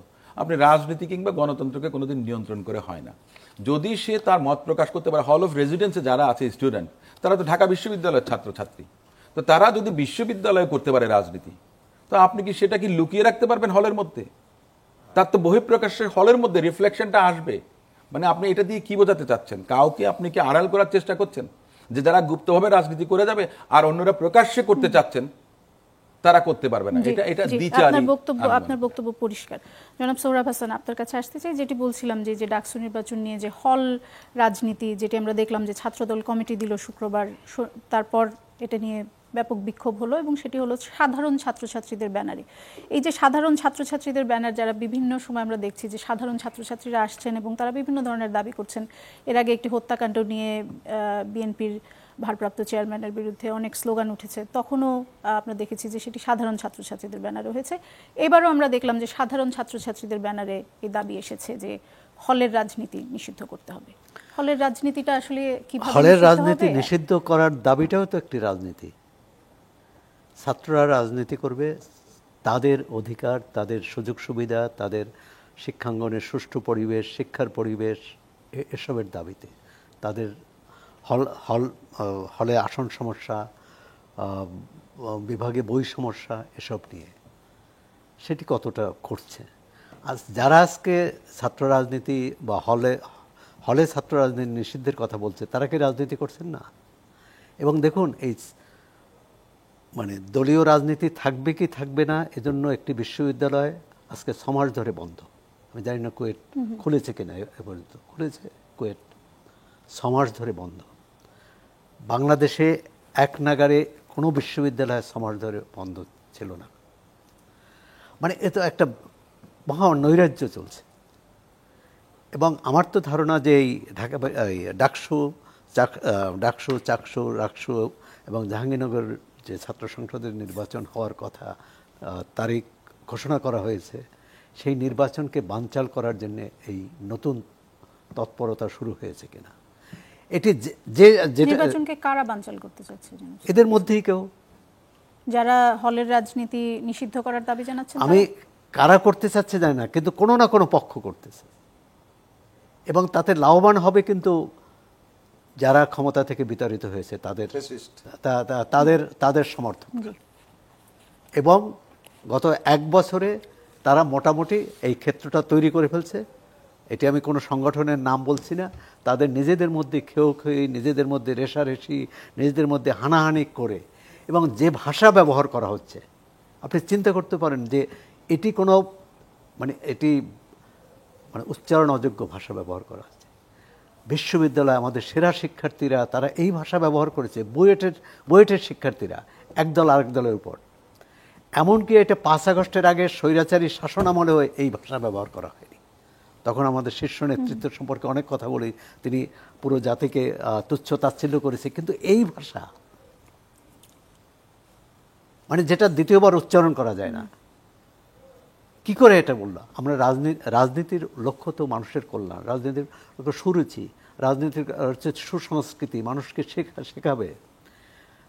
Speaker 4: আপনি রাজনীতি কিংবা গণতন্ত্রকে কোনোদিন নিয়ন্ত্রণ করে হয় না। যদি সে তার মত প্রকাশ করতে পারে, হল অফ রেজিডেন্সে যারা আছে স্টুডেন্ট, তারা তো ঢাকা বিশ্ববিদ্যালয়ের ছাত্রছাত্রী, তো তারা যদি বিশ্ববিদ্যালয়ে করতে পারে রাজনীতি, তো আপনি কি সেটা কি লুকিয়ে রাখতে পারবেন হলের মধ্যে? তার তো বহিঃপ্রকাশের হলের মধ্যে রিফ্লেকশনটা আসবে। মানে আপনি এটা দিয়ে কি বোঝাতে চাচ্ছেন? কাউকে আপনি কি আড়াল করার চেষ্টা করছেন যে যারা গুপ্তভাবে রাজনীতি করে যাবে আর অন্যরা প্রকাশ্যে করতে চাচ্ছেন তারা করতে পারবে না? এটা দ্বিচারী।
Speaker 1: আপনার বক্তব্য পরিষ্কার। জনাব সোহরাব হাসান, আপনার কাছে আসতে চাই। যেটি বলছিলাম যে ডাকসু নির্বাচন নিয়ে যে হল রাজনীতি, যেটি আমরা দেখলাম যে ছাত্রদল কমিটি দিল শুক্রবার, তারপর এটা নিয়ে ব্যাপক বিক্ষোভ হলো এবং সেটি হলো সাধারণ ছাত্রছাত্রীদের ব্যানারে। এই যে সাধারণ ছাত্রছাত্রীদের ব্যানার, যারা বিভিন্ন সময় আমরা দেখছি যে সাধারণ ছাত্রছাত্রীরা আসছেন এবং তারা বিভিন্ন ধরনের দাবি করছেন। এর আগে একটি হত্যাকাণ্ড নিয়ে বিএনপির ভারপ্রাপ্ত চেয়ারম্যানের বিরুদ্ধে অনেক স্লোগান উঠেছে, তখনও আমরা দেখেছি যে সেটি সাধারণ ছাত্রছাত্রীদের ব্যানারে হয়েছে। এবারও আমরা দেখলাম যে সাধারণ ছাত্রছাত্রীদের ব্যানারে এই দাবি এসেছে যে হলের রাজনীতি নিষিদ্ধ করতে হবে। হলের রাজনীতিটা আসলে কিভাবে
Speaker 3: হলের রাজনীতি নিষিদ্ধ করার দাবিটাও তো একটি রাজনীতি। ছাত্ররা রাজনীতি করবে তাদের অধিকার, তাদের সুযোগ সুবিধা, তাদের শিক্ষাঙ্গনের সুষ্ঠু পরিবেশ, শিক্ষার পরিবেশ, এসবের দাবিতে। তাদের হলে আসন সমস্যা, বিভাগে বই সমস্যা, এসব নিয়ে সেটি কতটা করছে। আজ যারা আজকে ছাত্র রাজনীতি বা হলে ছাত্র রাজনীতি নিষিদ্ধের কথা বলছে, তারা কি রাজনীতি করছেন না? এবং দেখুন, এই মানে দলীয় রাজনীতি থাকবে কি থাকবে না, এজন্য একটি বিশ্ববিদ্যালয় আজকে 6 মাস ধরে বন্ধ। আমি জানি না কুয়েট খুলেছে কিনা, এ পর্যন্ত খুলেছে কুয়েট, 6 মাস ধরে বন্ধ। বাংলাদেশে এক নাগারে কোনো বিশ্ববিদ্যালয় 6 মাস ধরে বন্ধ ছিল না। মানে এ তো একটা মহা নৈরাজ্য চলছে। এবং আমার তো ধারণা যে এই ডাকসু, চাকসু এবং জাহাঙ্গীরনগর যে ছাত্র সংসদের নির্বাচন হওয়ার কথা, তারিখ ঘোষণা করা হয়েছে, সেই নির্বাচনকে বানচাল করার জন্য এই নতুন তৎপরতা শুরু হয়েছে কিনা, এটি যে
Speaker 1: নির্বাচনকে কারা বানচাল করতে চাচ্ছে?
Speaker 3: এদের মধ্যেই কেউ,
Speaker 1: যারা হলের রাজনীতি নিষিদ্ধ করার দাবি জানাচ্ছেন।
Speaker 3: আমি কারা করতে চাচ্ছে জানি না, কিন্তু কোনো না কোনো পক্ষ করতেছে এবং তাতে লাভবান হবে কিন্তু যারা ক্ষমতা থেকে বিতাড়িত হয়েছে তাদের সমর্থক। এবং গত 1 বছরে তারা মোটামুটি এই ক্ষেত্রটা তৈরি করে ফেলছে। এটি আমি কোনো সংগঠনের নাম বলছি না, তাদের নিজেদের মধ্যে খেয়োখেয়ি, নিজেদের মধ্যে রেষারেষি, নিজেদের মধ্যে হানাহানি করে এবং যে ভাষা ব্যবহার করা হচ্ছে, আপনি চিন্তা করতে পারেন যে এটি কোনো এটি উচ্চারণ অযোগ্য ভাষা ব্যবহার করা হচ্ছে। বিশ্ববিদ্যালয়ে আমাদের সেরা শিক্ষার্থীরা তারা এই ভাষা ব্যবহার করেছে, বুয়েটের শিক্ষার্থীরা একদল আরেক দলের উপর। এমনকি এটা 5 আগস্টের আগে স্বৈরাচারী শাসনামলেও এই ভাষা ব্যবহার করা হয়নি। তখন আমাদের শীর্ষ নেতৃত্ব সম্পর্কে অনেক কথা বলি, তিনি পুরো জাতিকে তুচ্ছ তাচ্ছিল্য করেছে, কিন্তু এই ভাষা যেটা দ্বিতীয়বার উচ্চারণ করা যায় না, কি করে এটা বললাম? আমরা রাজনীতির লক্ষ্য তো মানুষের কল্যাণ, রাজনীতির লক্ষ্য সুরুচি। রাজনীতির হচ্ছে সুসংস্কৃতি, মানুষকে শেখাবে।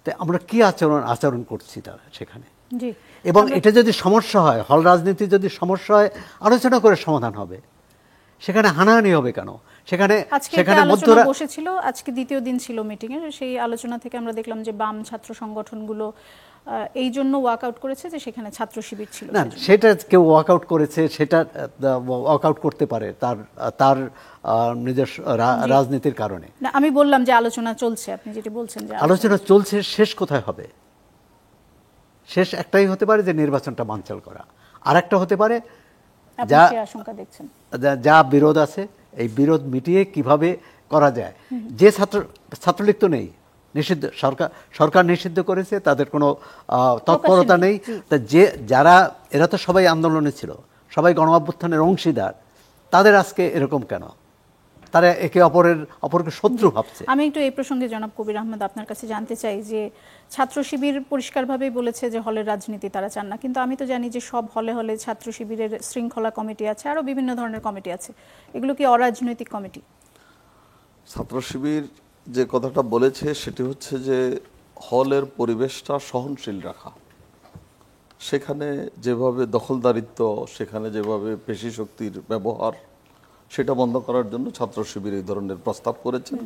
Speaker 3: তো আমরা কি আচরণ করছি তারা সেখানে।
Speaker 1: জি,
Speaker 3: এবং এটা যদি সমস্যা হয়, হল রাজনীতি যদি সমস্যা হয়, আলোচনা করে সমাধান হবে। সেখানে হানাহানি হবে কেন? সেখানে
Speaker 1: আজকে
Speaker 3: সেখানে
Speaker 1: একটা আলোচনা
Speaker 3: মধ্যরা
Speaker 1: বসেছিল, আজকে দ্বিতীয় দিন ছিল মিটিং এর। সেই আলোচনা থেকে আমরা দেখলাম যে বাম ছাত্র সংগঠনগুলো এই জন্য ওয়াকআউট করেছে যে সেখানে ছাত্র শিবির ছিল।
Speaker 3: না, সেটা কেউ ওয়াকআউট করেছে, সেটা ওয়াকআউট করতে পারে তার তার নিজস্ব রাজনীতির কারণে।
Speaker 1: না, আমি বললাম যে আলোচনা চলছে, আপনি যেটি বলছেন যে
Speaker 3: আলোচনা চলছে, শেষ কোথায় হবে? শেষ একটাই হতে পারে যে নির্বাচনটা বানচাল করা, আর একটা হতে পারে
Speaker 1: আপনি
Speaker 3: যা
Speaker 1: সেই আশঙ্কা দেখছেন।
Speaker 3: যা বিরোধ আছে এই বিরোধ মিটিয়ে কিভাবে করা যায়। যে ছাত্রলীগ তো নেই, নিষিদ্ধ, সরকার নিষিদ্ধ করেছে, তাদের কোনো তৎপরতা নেই। তা যারা এরা তো সবাই আন্দোলনে ছিল, সবাই গণ অভ্যুত্থানের অংশীদার, তাদের আজকে এরকম কেন? তারা একে অপরকে শত্রু ভাবছে।
Speaker 1: আমি একটু এই প্রসঙ্গে জনাব কবির আহমেদ আপনার কাছে জানতে চাই যে ছাত্র শিবির পরিষ্কারভাবেই বলেছে যে হলের রাজনীতি তারা চান না, কিন্তু আমি তো জানি যে সব হলে হলে ছাত্র শিবিরের শৃঙ্খলা কমিটি আছে, আরও বিভিন্ন ধরনের কমিটি আছে। এগুলো কি অরাজনৈতিক কমিটি?
Speaker 2: ছাত্র শিবির যে কথাটা বলেছে সেটি হচ্ছে যে হলের পরিবেশটা সহনশীল রাখা, সেখানে যেভাবে দখলদারিত্ব, সেখানে যেভাবে পেশি শক্তির ব্যবহার, সেটা বন্ধ করার জন্য ছাত্র শিবির এই ধরনের প্রস্তাব করেছেন।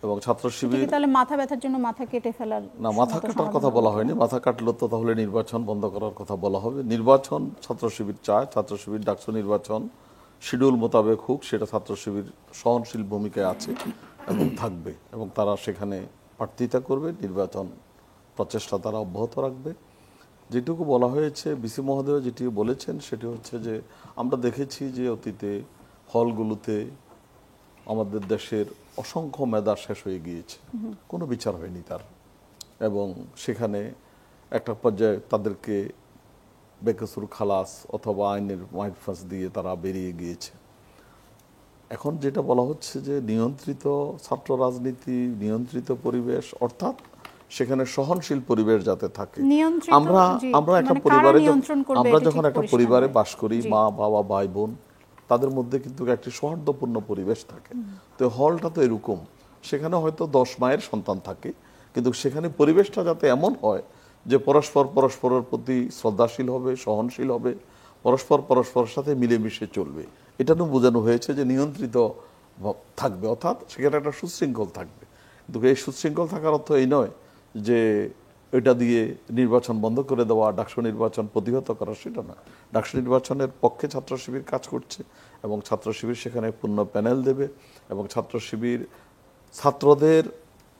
Speaker 2: এবং ছাত্র শিবির
Speaker 1: তাহলে মাথা ব্যথার জন্য মাথা কেটে ফেলার
Speaker 2: না, মাথা কাটার কথা বলা হয়নি। মাথা কাটলে তো তাহলে নির্বাচন বন্ধ করার কথা বলা হবে। নির্বাচন ছাত্র শিবির চায়, ছাত্র শিবির ডাকসু নির্বাচন শিডিউল মোতাবেক হোক, সেটা ছাত্র শিবির সহনশীল ভূমিকায় আছে এবং থাকবে, এবং তারা সেখানে প্রার্থিতা করবে, নির্বাচন প্রচেষ্টা তারা অব্যাহত রাখবে। যেটুকু বলা হয়েছে, বিসি মহোদয় যেটি বলেছেন সেটি হচ্ছে যে আমরা দেখেছি যে অতীতে হলগুলোতে আমাদের দেশের অসংখ্য মেধা শেষ হয়ে গিয়েছে, কোনো বিচার হয়নি তার, এবং সেখানে একটা পর্যায়ে তাদেরকে বেকসুর খালাস অথবা আইনের মাইফাস দিয়ে তারা বেরিয়ে গিয়েছে। এখন যেটা বলা হচ্ছে যে নিয়ন্ত্রিত ছাত্র রাজনীতি, নিয়ন্ত্রিত পরিবেশ, অর্থাৎ সেখানে সহনশীল পরিবেশ যাতে থাকে। আমরা একটা পরিবারে, আমরা যখন একটা পরিবারে বাস করি, মা বাবা ভাই বোন, তাদের মধ্যে কিন্তু একটি সৌহার্দ্যপূর্ণ পরিবেশ থাকে। তো হলটা তো এরকম, সেখানে হয়তো 10 মায়ের সন্তান থাকে, কিন্তু সেখানে পরিবেশটা যাতে এমন হয় যে পরস্পরের প্রতি শ্রদ্ধাশীল হবে, সহনশীল হবে, পরস্পরের সাথে মিলেমিশে চলবে। এটা তো বোঝানো হয়েছে যে নিয়ন্ত্রিত থাকবে, অর্থাৎ সেখানে একটা সুশৃঙ্খল থাকবে। কিন্তু এই সুশৃঙ্খল থাকার অর্থ এই নয় যে এটা দিয়ে নির্বাচন বন্ধ করে দেওয়া, ডাকসু নির্বাচন প্রতিহত করা, সেটা না। ডাকসু নির্বাচনের পক্ষে ছাত্র শিবির কাজ করছে, এবং ছাত্র শিবির সেখানে পূর্ণ প্যানেল দেবে, এবং ছাত্র শিবির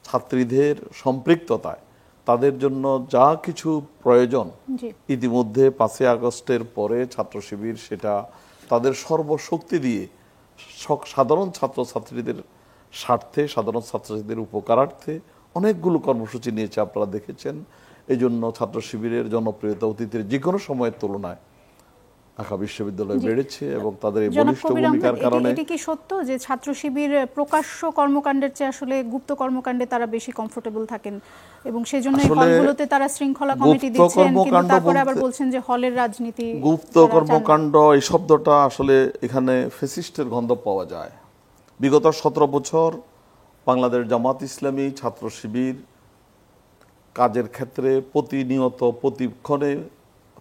Speaker 2: ছাত্রীদের সম্পৃক্ততায় তাদের জন্য যা কিছু প্রয়োজন ইতিমধ্যে 5ই আগস্টের পরে ছাত্র শিবির সেটা তাদের সর্বশক্তি দিয়ে সাধারণ ছাত্রছাত্রীদের স্বার্থে, সাধারণ ছাত্রছাত্রীদের উপকারার্থে অনেকগুলো কর্মসূচি নিয়েছে, আপনারা দেখেছেন। এই জন্য ছাত্র শিবিরের জনপ্রিয়তা অতীতের যে কোনো সময়ের তুলনায় ঢাকা বিশ্ববিদ্যালয় বেড়েছে, এবং তাদের এই বলিষ্ঠ ভূমিকার কারণে।
Speaker 1: এটি কি সত্য যে ছাত্র শিবির প্রকাশ্য কর্মকাণ্ডের চেয়ে আসলে গুপ্ত কর্মকাণ্ডে তারা বেশি কমফোর্টেবল থাকেন, এবং সেজন্য হলগুলোতে তারা শৃঙ্খলা কমিটি দিচ্ছেন, কিন্তু তারপরে আবার বলছেন যে হলের রাজনীতি
Speaker 2: গুপ্ত কর্মকাণ্ড এই শব্দটা আসলে এখানে ফ্যাসিস্টের গন্ধ পাওয়া যায়। বিগত 17 বছর বাংলাদেশ জামাত ইসলামী ছাত্র শিবির কাজের ক্ষেত্রে প্রতিনিয়ত প্রতিক্ষণে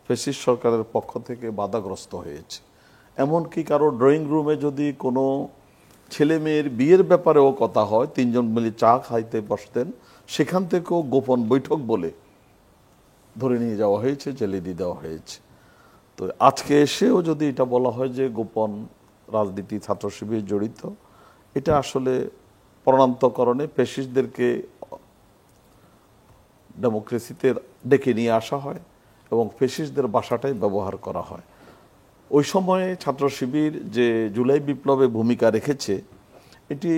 Speaker 2: ফ্যাসিস্ট সরকারের পক্ষ থেকে বাধাগ্রস্ত হয়েছে। এমনকি কারো ড্রয়িং রুমে যদি কোনো ছেলে মেয়ের বিয়ের ব্যাপারেও কথা হয়, 3 জন মিলে চা খাইতে বসতেন, সেখান থেকেও গোপন বৈঠক বলে ধরে নিয়ে যাওয়া হয়েছে, জেলে দিয়ে দেওয়া হয়েছে। তো আজকে এসেও যদি এটা বলা হয় যে গোপন রাজনীতি ছাত্র শিবির জড়িত, এটা আসলে প্রণান্তকরণে ফ্যাসিস্টদেরকে ডেমোক্রেসিতে ডেকে নিয়ে আসা হয়, এবং ফ্যাসিস্টদের বাসাটাই ব্যবহার করা হয়। ওই সময়ে ছাত্র শিবির যে জুলাই বিপ্লবে ভূমিকা রেখেছে, এটি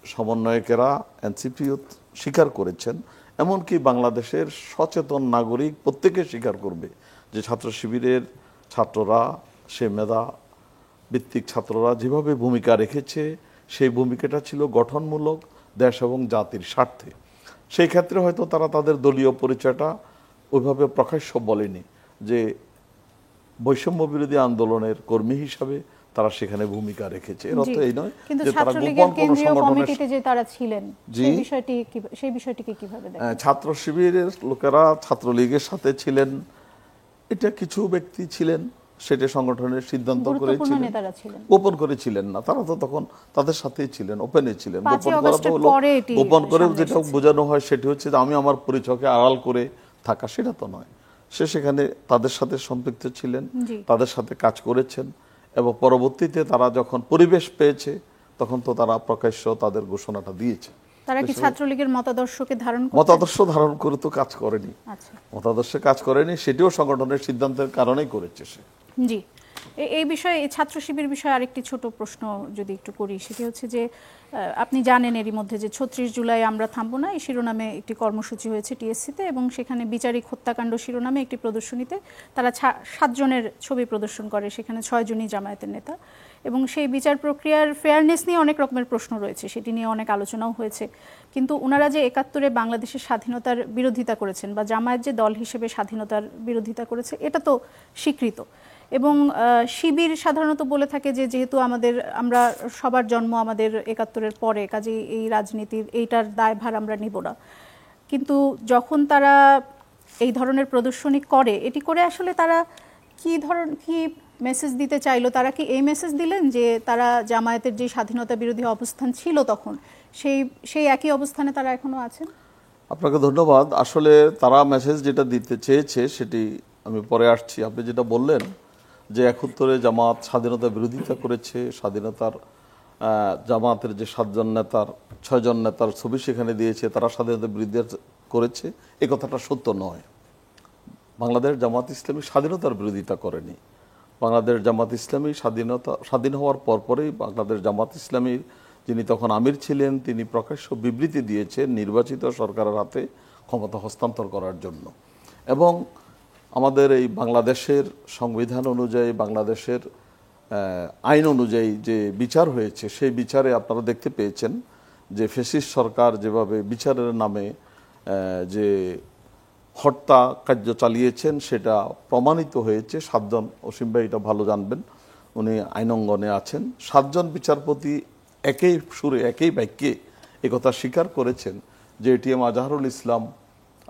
Speaker 2: সমন্বয়কেরা এনসিপিও স্বীকার করেছেন, এমনকি বাংলাদেশের সচেতন নাগরিক প্রত্যেকে স্বীকার করবে যে ছাত্র শিবিরের ছাত্ররা, সে মেধা ভিত্তিক ছাত্ররা যেভাবে ভূমিকা রেখেছে, সেই ভূমিকাটা ছিল গঠনমূলক, দেশ এবং জাতির স্বার্থে। সেই ক্ষেত্রে হয়তো তারা তাদের দলীয় পরিচয়টা ওইভাবে প্রকাশ্য বলেনি যে বৈষম্য বিরোধী আন্দোলনের কর্মী হিসাবে তারা সেখানে ভূমিকা রেখেছে। এর অর্থ
Speaker 1: জি।
Speaker 2: এই নয়
Speaker 1: কিন্তু
Speaker 2: যে তারা
Speaker 1: ছাত্রলীগের
Speaker 2: গোপন কোনো
Speaker 1: কেন্দ্রীয়
Speaker 2: সংগঠনের
Speaker 1: কমিটিতে যে তারা ছিলেন
Speaker 2: জি।
Speaker 1: সেই বিষয়টিকে কিভাবে দেখেন?
Speaker 2: ছাত্র শিবিরের লোকেরা ছাত্রলীগের সাথে ছিলেন, এটা কিছু ব্যক্তি ছিলেন, সেটা সংগঠনের সিদ্ধান্ত
Speaker 1: গুরুত্বপূর্ণ
Speaker 2: করেছিলেন,
Speaker 1: নেতারা ছিলেন।
Speaker 2: গোপন করে ছিলেন না। তারা তো তখন তাদের সাথেই ছিলেন, ওপেনে ছিলেন।
Speaker 1: 5ই
Speaker 2: গোপন করা তো
Speaker 1: অগস্টের
Speaker 2: হলো,
Speaker 1: পরে এটি
Speaker 2: গোপন করে
Speaker 1: সামনে
Speaker 2: যেটা
Speaker 1: এসেছে।
Speaker 2: বোঝানো হয় সেটি হচ্ছে যে আমি আমার পরিচয়কে আড়াল করে থাকা, সেটা তো নয়। সে সেখানে তাদের সাথে সম্পৃক্ত ছিলেন,
Speaker 1: জি।
Speaker 2: তাদের সাথে কাজ করেছেন, এবং পরবর্তীতে তারা যখন পরিবেশ পেয়েছে তখন তো তারা প্রকাশ্য তাদের ঘোষণাটা দিয়েছে।
Speaker 1: তারা কি ছাত্রলীগের মতাদর্শকে ধারণ করতেন?
Speaker 2: মতাদর্শ ধারণ করে তো কাজ করেনি,
Speaker 1: আচ্ছা,
Speaker 2: মতাদর্শে কাজ করেনি, সেটিও সংগঠনের সিদ্ধান্তের কারণেই করেছে সে।
Speaker 1: জি। এই বিষয়ে, এই ছাত্র শিবির বিষয়ে আরেকটি ছোট প্রশ্ন যদি একটু করি, সেটি হচ্ছে যে আপনি জানেন এরই মধ্যে যে 36 জুলাই আমরা থামবো না এই শিরোনামে একটি কর্মসূচি হয়েছে টিএসসিতে, এবং সেখানে বিচারিক হত্যাকাণ্ড শিরোনামে একটি প্রদর্শনীতে তারা 7 জনের ছবি প্রদর্শন করে, সেখানে 6 জনই জামায়াতের নেতা। এবং সেই বিচার প্রক্রিয়ার ফেয়ারনেস নিয়ে অনেক রকমের প্রশ্ন রয়েছে, সেটি নিয়ে অনেক আলোচনাও হয়েছে। কিন্তু ওনারা যে 71-এ বাংলাদেশের স্বাধীনতার বিরোধিতা করেছেন, বা জামায়াত যে দল হিসেবে স্বাধীনতার বিরোধিতা করেছে, এটা তো স্বীকৃত। এবং শিবির সাধারণত বলে থাকে যে যেহেতু আমরা সবার জন্ম আমাদের 71-এর পরে, কাজেই এই রাজনীতির এইটার দায়ভার আমরা নিব না। কিন্তু যখন তারা এই ধরনের প্রদর্শনী করে, এটি করে আসলে তারা কি মেসেজ দিতে চাইলো? তারা কি এই মেসেজ দিলেন যে তারা জামায়াতের যে স্বাধীনতা বিরোধী অবস্থান ছিল তখন, সেই একই অবস্থানে তারা এখনো আছেন?
Speaker 2: আপনাকে ধন্যবাদ। আসলে তারা মেসেজ যেটা দিতে চেয়েছে সেটি আমি পরে আসছি। আপনি যেটা বললেন যে 71-এ জামাত স্বাধীনতা বিরোধিতা করেছে, স্বাধীনতার জামাতের যে 7 জন নেতার 6 জন নেতার ছবি সেখানে দিয়েছে, তারা স্বাধীনতা বিরোধিতা করেছে, এই কথাটা সত্য নয়। বাংলাদেশ জামাত ইসলামী স্বাধীনতার বিরোধিতা করেনি। বাংলাদেশ জামাত ইসলামী স্বাধীন হওয়ার পরপরই বাংলাদেশ জামাত ইসলামীর যিনি তখন আমির ছিলেন তিনি প্রকাশ্য বিবৃতি দিয়েছেন নির্বাচিত সরকারের হাতে ক্ষমতা হস্তান্তর করার জন্য। এবং আমাদের এই বাংলাদেশের সংবিধান অনুযায়ী, বাংলাদেশের আইন অনুযায়ী যে বিচার হয়েছে, সেই বিচারে আপনারা দেখতে পেয়েছেন যে ফ্যাসিস্ট সরকার যেভাবে বিচারের নামে যে হত্যা কার্য চালিয়েছেন সেটা প্রমাণিত হয়েছে। 7 জন, অসীম ভাই এটা ভালো জানবেন, উনি আইনঙ্গনে আছেন, 7 জন বিচারপতি একই সুরে একই বাক্যে একথা স্বীকার করেছেন যে এটিএম আজহারুল ইসলাম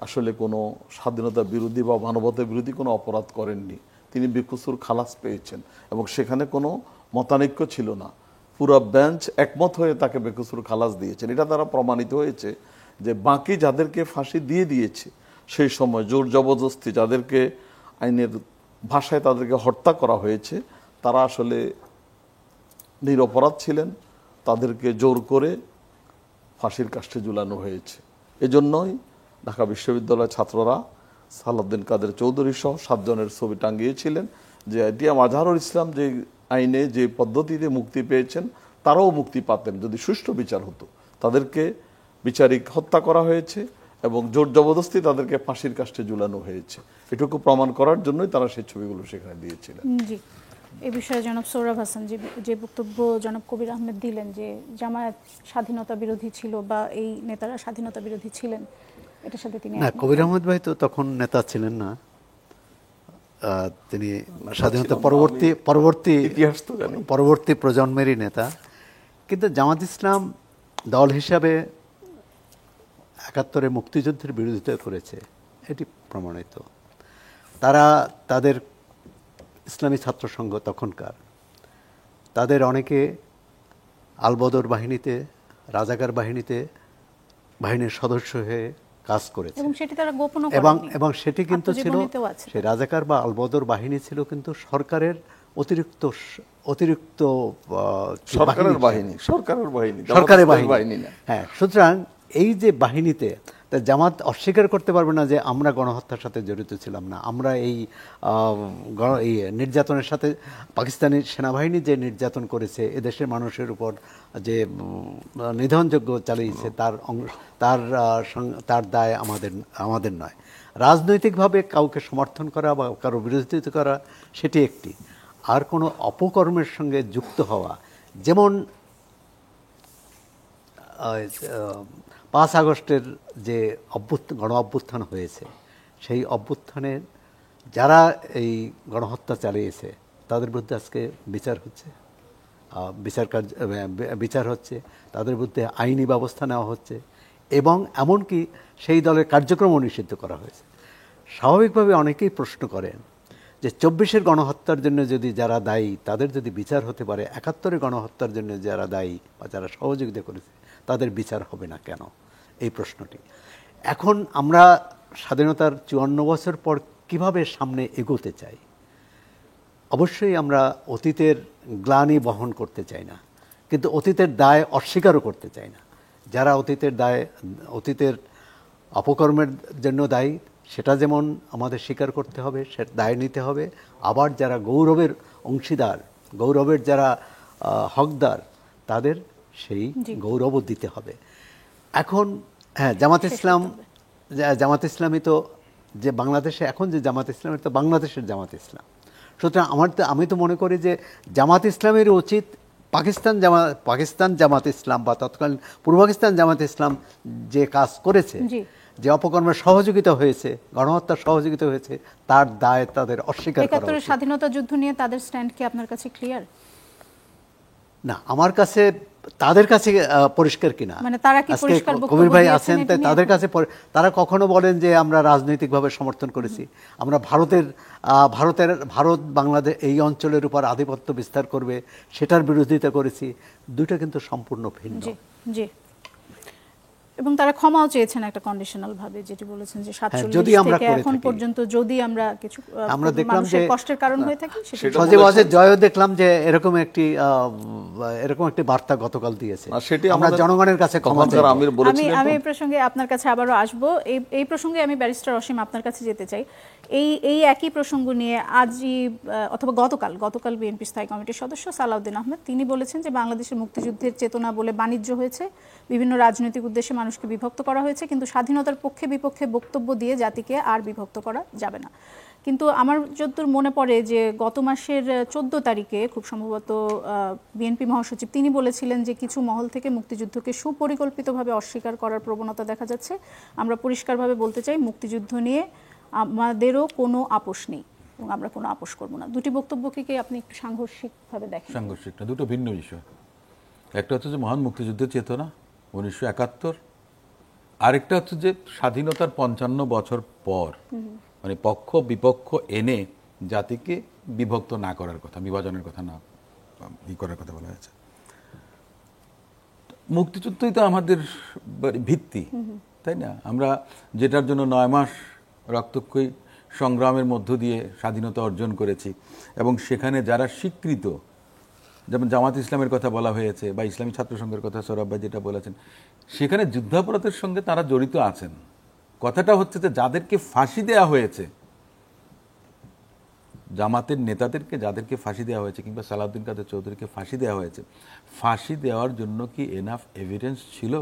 Speaker 2: আসলে কোনো স্বাধীনতা বিরোধী বা মানবতা বিরোধী কোনো অপরাধ করেননি, তিনি বেকসুর খালাস পেয়েছেন, এবং সেখানে কোনো মতানৈক্য ছিল না। পুরো বেঞ্চ একমত হয়ে তাকে বেকসুর খালাস দিয়েছেন। এটা দ্বারা প্রমাণিত হয়েছে যে বাকি যাদেরকে ফাঁসি দিয়ে দিয়েছে সেই সময় জোর জবরদস্তি যাদেরকে আইনের ভাষায় তাদেরকে হত্যা করা হয়েছে, তারা আসলে নিরপরাধ ছিলেন, তাদেরকে জোর করে ফাঁসির কাষ্ঠে ঝুলানো হয়েছে। এজন্যই ঢাকা বিশ্ববিদ্যালয়ের ছাত্ররা সালাউদ্দিন কাদের চৌধুরী সহ 7 জনের ছবি টাঙ্গিয়েছিলেন যে এটিএম আজহারুল ইসলাম যে আইনে যে পদ্ধতিতে মুক্তি পেয়েছেন তারাও মুক্তি পাতেন যদি সুষ্ঠু বিচার হতো। তাদেরকে বিচারিক হত্যা করা হয়েছে এবং জোর জবরদস্তি তাদেরকে ফাঁসির কাষ্ঠে ঝুলানো হয়েছে। এটুকু প্রমাণ করার জন্যই তারা সেই ছবিগুলো সেখানে দিয়েছিলেন।
Speaker 1: জি, এ বিষয়ে জনাব সোহরাব হাসান যে বক্তব্য জনাব কবির আহমেদ দিলেন যে জামায়াত স্বাধীনতা বিরোধী ছিল বা এই নেতারা স্বাধীনতা বিরোধী ছিলেন, এটার সাথে তিনি
Speaker 3: না, কবির আহমেদ ভাই তো তখন নেতা ছিলেন না, তিনি স্বাধীনতা পরবর্তী প্রজন্মেরই নেতা। কিন্তু জামাত ইসলাম দল হিসাবে 71-এ মুক্তিযুদ্ধের বিরোধিতা করেছে, এটি প্রমাণিত। তারা তাদের ইসলামী ছাত্র সংঘ তখনকার, তাদের অনেকে আলবদর বাহিনীতে, রাজাকার বাহিনীর সদস্য হয়ে কাজ করেছে,
Speaker 1: এবং সেটি তারা গোপনও করেননি,
Speaker 3: এবং সেটি কিন্তু ছিল,
Speaker 1: আত্মজীবনীতেও আছে।
Speaker 3: সেই রাজাকার বা আলবদর বাহিনী ছিল কিন্তু সরকারের অতিরিক্ত
Speaker 2: সরকারের বাহিনী না।
Speaker 3: হ্যাঁ, সুতরাং এই যে বাহিনীতে জামাত অস্বীকার করতে পারবে না যে আমরা গণহত্যার সাথে জড়িত ছিলাম না, আমরা এই নির্যাতনের সাথে, পাকিস্তানি সেনাবাহিনী যে নির্যাতন করেছে এদেশের মানুষের উপর, যে নিধনযজ্ঞ চালিয়েছে, তার দায় আমাদের নয়। রাজনৈতিকভাবে কাউকে সমর্থন করা বা কারো বিরোধিতা করা সেটি একটি, আর কোনো অপকর্মের সঙ্গে যুক্ত হওয়া, যেমন 5 আগস্টের যে গণ অভ্যুত্থান হয়েছে, সেই অভ্যুত্থানের যারা এই গণহত্যা চালিয়েছে তাদের বিরুদ্ধে আজকে বিচার হচ্ছে। বিচার হচ্ছে, তাদের বিরুদ্ধে আইনি ব্যবস্থা নেওয়া হচ্ছে এবং এমনকি সেই দলের কার্যক্রমও নিষিদ্ধ করা হয়েছে। স্বাভাবিকভাবে অনেকেই প্রশ্ন করেন যে 24-এর গণহত্যার জন্য যদি যারা দায়ী তাদের যদি বিচার হতে পারে, 71-এর গণহত্যার জন্য যারা দায়ী বা যারা সহযোগিতা করেছে তাদের বিচার হবে না কেন, এই প্রশ্নটি। এখন আমরা স্বাধীনতার 54 বছর পর কিভাবে সামনে এগোতে চাই? অবশ্যই আমরা অতীতের গ্লানি বহন করতে চাই না, কিন্তু অতীতের দায় অস্বীকারও করতে চাই না। যারা অতীতের অপকর্মের জন্য দায়ী সেটা যেমন আমাদের স্বীকার করতে হবে, সে দায় নিতে হবে। আবার যারা গৌরবের অংশীদার, গৌরবের যারা হকদার, তাদের সেই গৌরবও দিতে হবে। এখন হ্যাঁ, জামাত ইসলামী তো যে বাংলাদেশে এখন যে জামাত ইসলামী তো বাংলাদেশের জামাত ইসলাম। সুতরাং আমি তো মনে করি যে জামাত ইসলামের উচিত পাকিস্তান জামাত ইসলাম বা তৎকালীন পূর্ব পাকিস্তান জামাত ইসলাম যে কাজ করেছে, যে অপকর্মের সহযোগিতা হয়েছে, গণহত্যার সহযোগিতা হয়েছে, তার দায় তাদের অস্বীকার করা উচিত।
Speaker 1: ৭১ স্বাধীনতা যুদ্ধ নিয়ে তাদের স্ট্যান্ড কি আপনার কাছে ক্লিয়ার?
Speaker 3: না, আমার কাছে তাদের কাছে পরিষ্কার কিনা,
Speaker 1: মানে তারা কি পরিষ্কার বক্তব্য
Speaker 3: কবির ভাই
Speaker 1: দিয়েছেন
Speaker 3: আছেন, তাদের কাছে তারা কখনো বলেন যে আমরা রাজনৈতিকভাবে সমর্থন করেছি, আমরা ভারত বাংলাদেশ এই অঞ্চলের উপর আধিপত্য বিস্তার করবে সেটার বিরোধিতা করেছি। দুটো কিন্তু সম্পূর্ণ ভিন্ন।
Speaker 1: জি, এবং তারা ক্ষমাও চেয়েছেন একটা কন্ডিশনাল ভাবে, যেটি বলেছেন যে 47 থেকে এখন পর্যন্ত যদি আমরা কিছু
Speaker 3: আমরা দেখলাম যে
Speaker 1: কষ্টের কারণ হয়ে থাকি,
Speaker 3: সজীবাজের জয়ও দেখলাম যে এরকম একটি বার্তা গতকাল দিয়েছে, আমরা জনগণের কাছে ক্ষমা চাই।
Speaker 1: আমি এই প্রসঙ্গে আপনার কাছে আবারও আসবো। এই প্রসঙ্গে আমি ব্যারিস্টার অসীম আপনার কাছে যেতে চাই। এই একই প্রসঙ্গ নিয়ে আজই অথবা গতকাল বিএনপি স্থায়ী কমিটির সদস্য সালাউদ্দিন আহমেদ তিনি বলেছেন যে বাংলাদেশের মুক্তিযুদ্ধের চেতনা বলে বাণিজ্য হয়েছে, বিভিন্ন রাজনৈতিক উদ্দেশ্যে মানুষকে বিভক্ত করা হয়েছে, কিন্তু স্বাধীনতার পক্ষে বিপক্ষে বক্তব্য দিয়ে জাতিকে আর বিভক্ত করা যাবে না। কিন্তু আমার যতদূর মনে পড়ে যে গত মাসের 14 তারিখে খুব সম্ভবত বিএনপি মহাসচিব তিনি বলেছিলেন যে কিছু মহল থেকে মুক্তিযুদ্ধকে সুপরিকল্পিতভাবে অস্বীকার করার প্রবণতা দেখা যাচ্ছে। আমরা পরিষ্কারভাবে বলতে চাই, মুক্তিযুদ্ধ নিয়ে আমাদেরও কোনো আপোষ নেই এবং আমরা কোনো আপোষ করব না। দুটি বক্তব্যকে কি আপনি একটু সাংঘর্ষিকভাবে দেখেন?
Speaker 4: সাংঘর্ষিক না, দুটো ভিন্ন বিষয়। একটা হচ্ছে যে মহান মুক্তিযুদ্ধের চেতনা 1971, আরেকটা হচ্ছে যে স্বাধীনতার 55 বছর পর মানে পক্ষ বিপক্ষ এনে জাতিকে বিভক্ত না করার কথা, বিভাজনের কথা না করার কথা বলা হয়েছে। মুক্তিযুদ্ধই তো আমাদের ভিত্তি, তাই না? আমরা যেটার জন্য 9 মাস রক্তক্ষয়ী সংগ্রামের মধ্য দিয়ে স্বাধীনতা অর্জন করেছি এবং সেখানে যারা স্বীকৃত, যেমন জামাত ইসলামের কথা বলা হয়েছে বা ইসলামী ছাত্র সংঘের কথা সৌরভ ভাই যেটা বলেছেন, সেখানে যুদ্ধাপরাধের সঙ্গে তারা জড়িত আছেন। কথাটা হচ্ছে যে যাদেরকে ফাঁসি দেওয়া হয়েছে, জামাতের নেতাদেরকে যাদেরকে ফাঁসি দেওয়া হয়েছে কিংবা সালাউদ্দিন কাদের চৌধুরীকে ফাঁসি দেওয়া হয়েছে, ফাঁসি দেওয়ার জন্য কি এনাফ এভিডেন্স ছিল?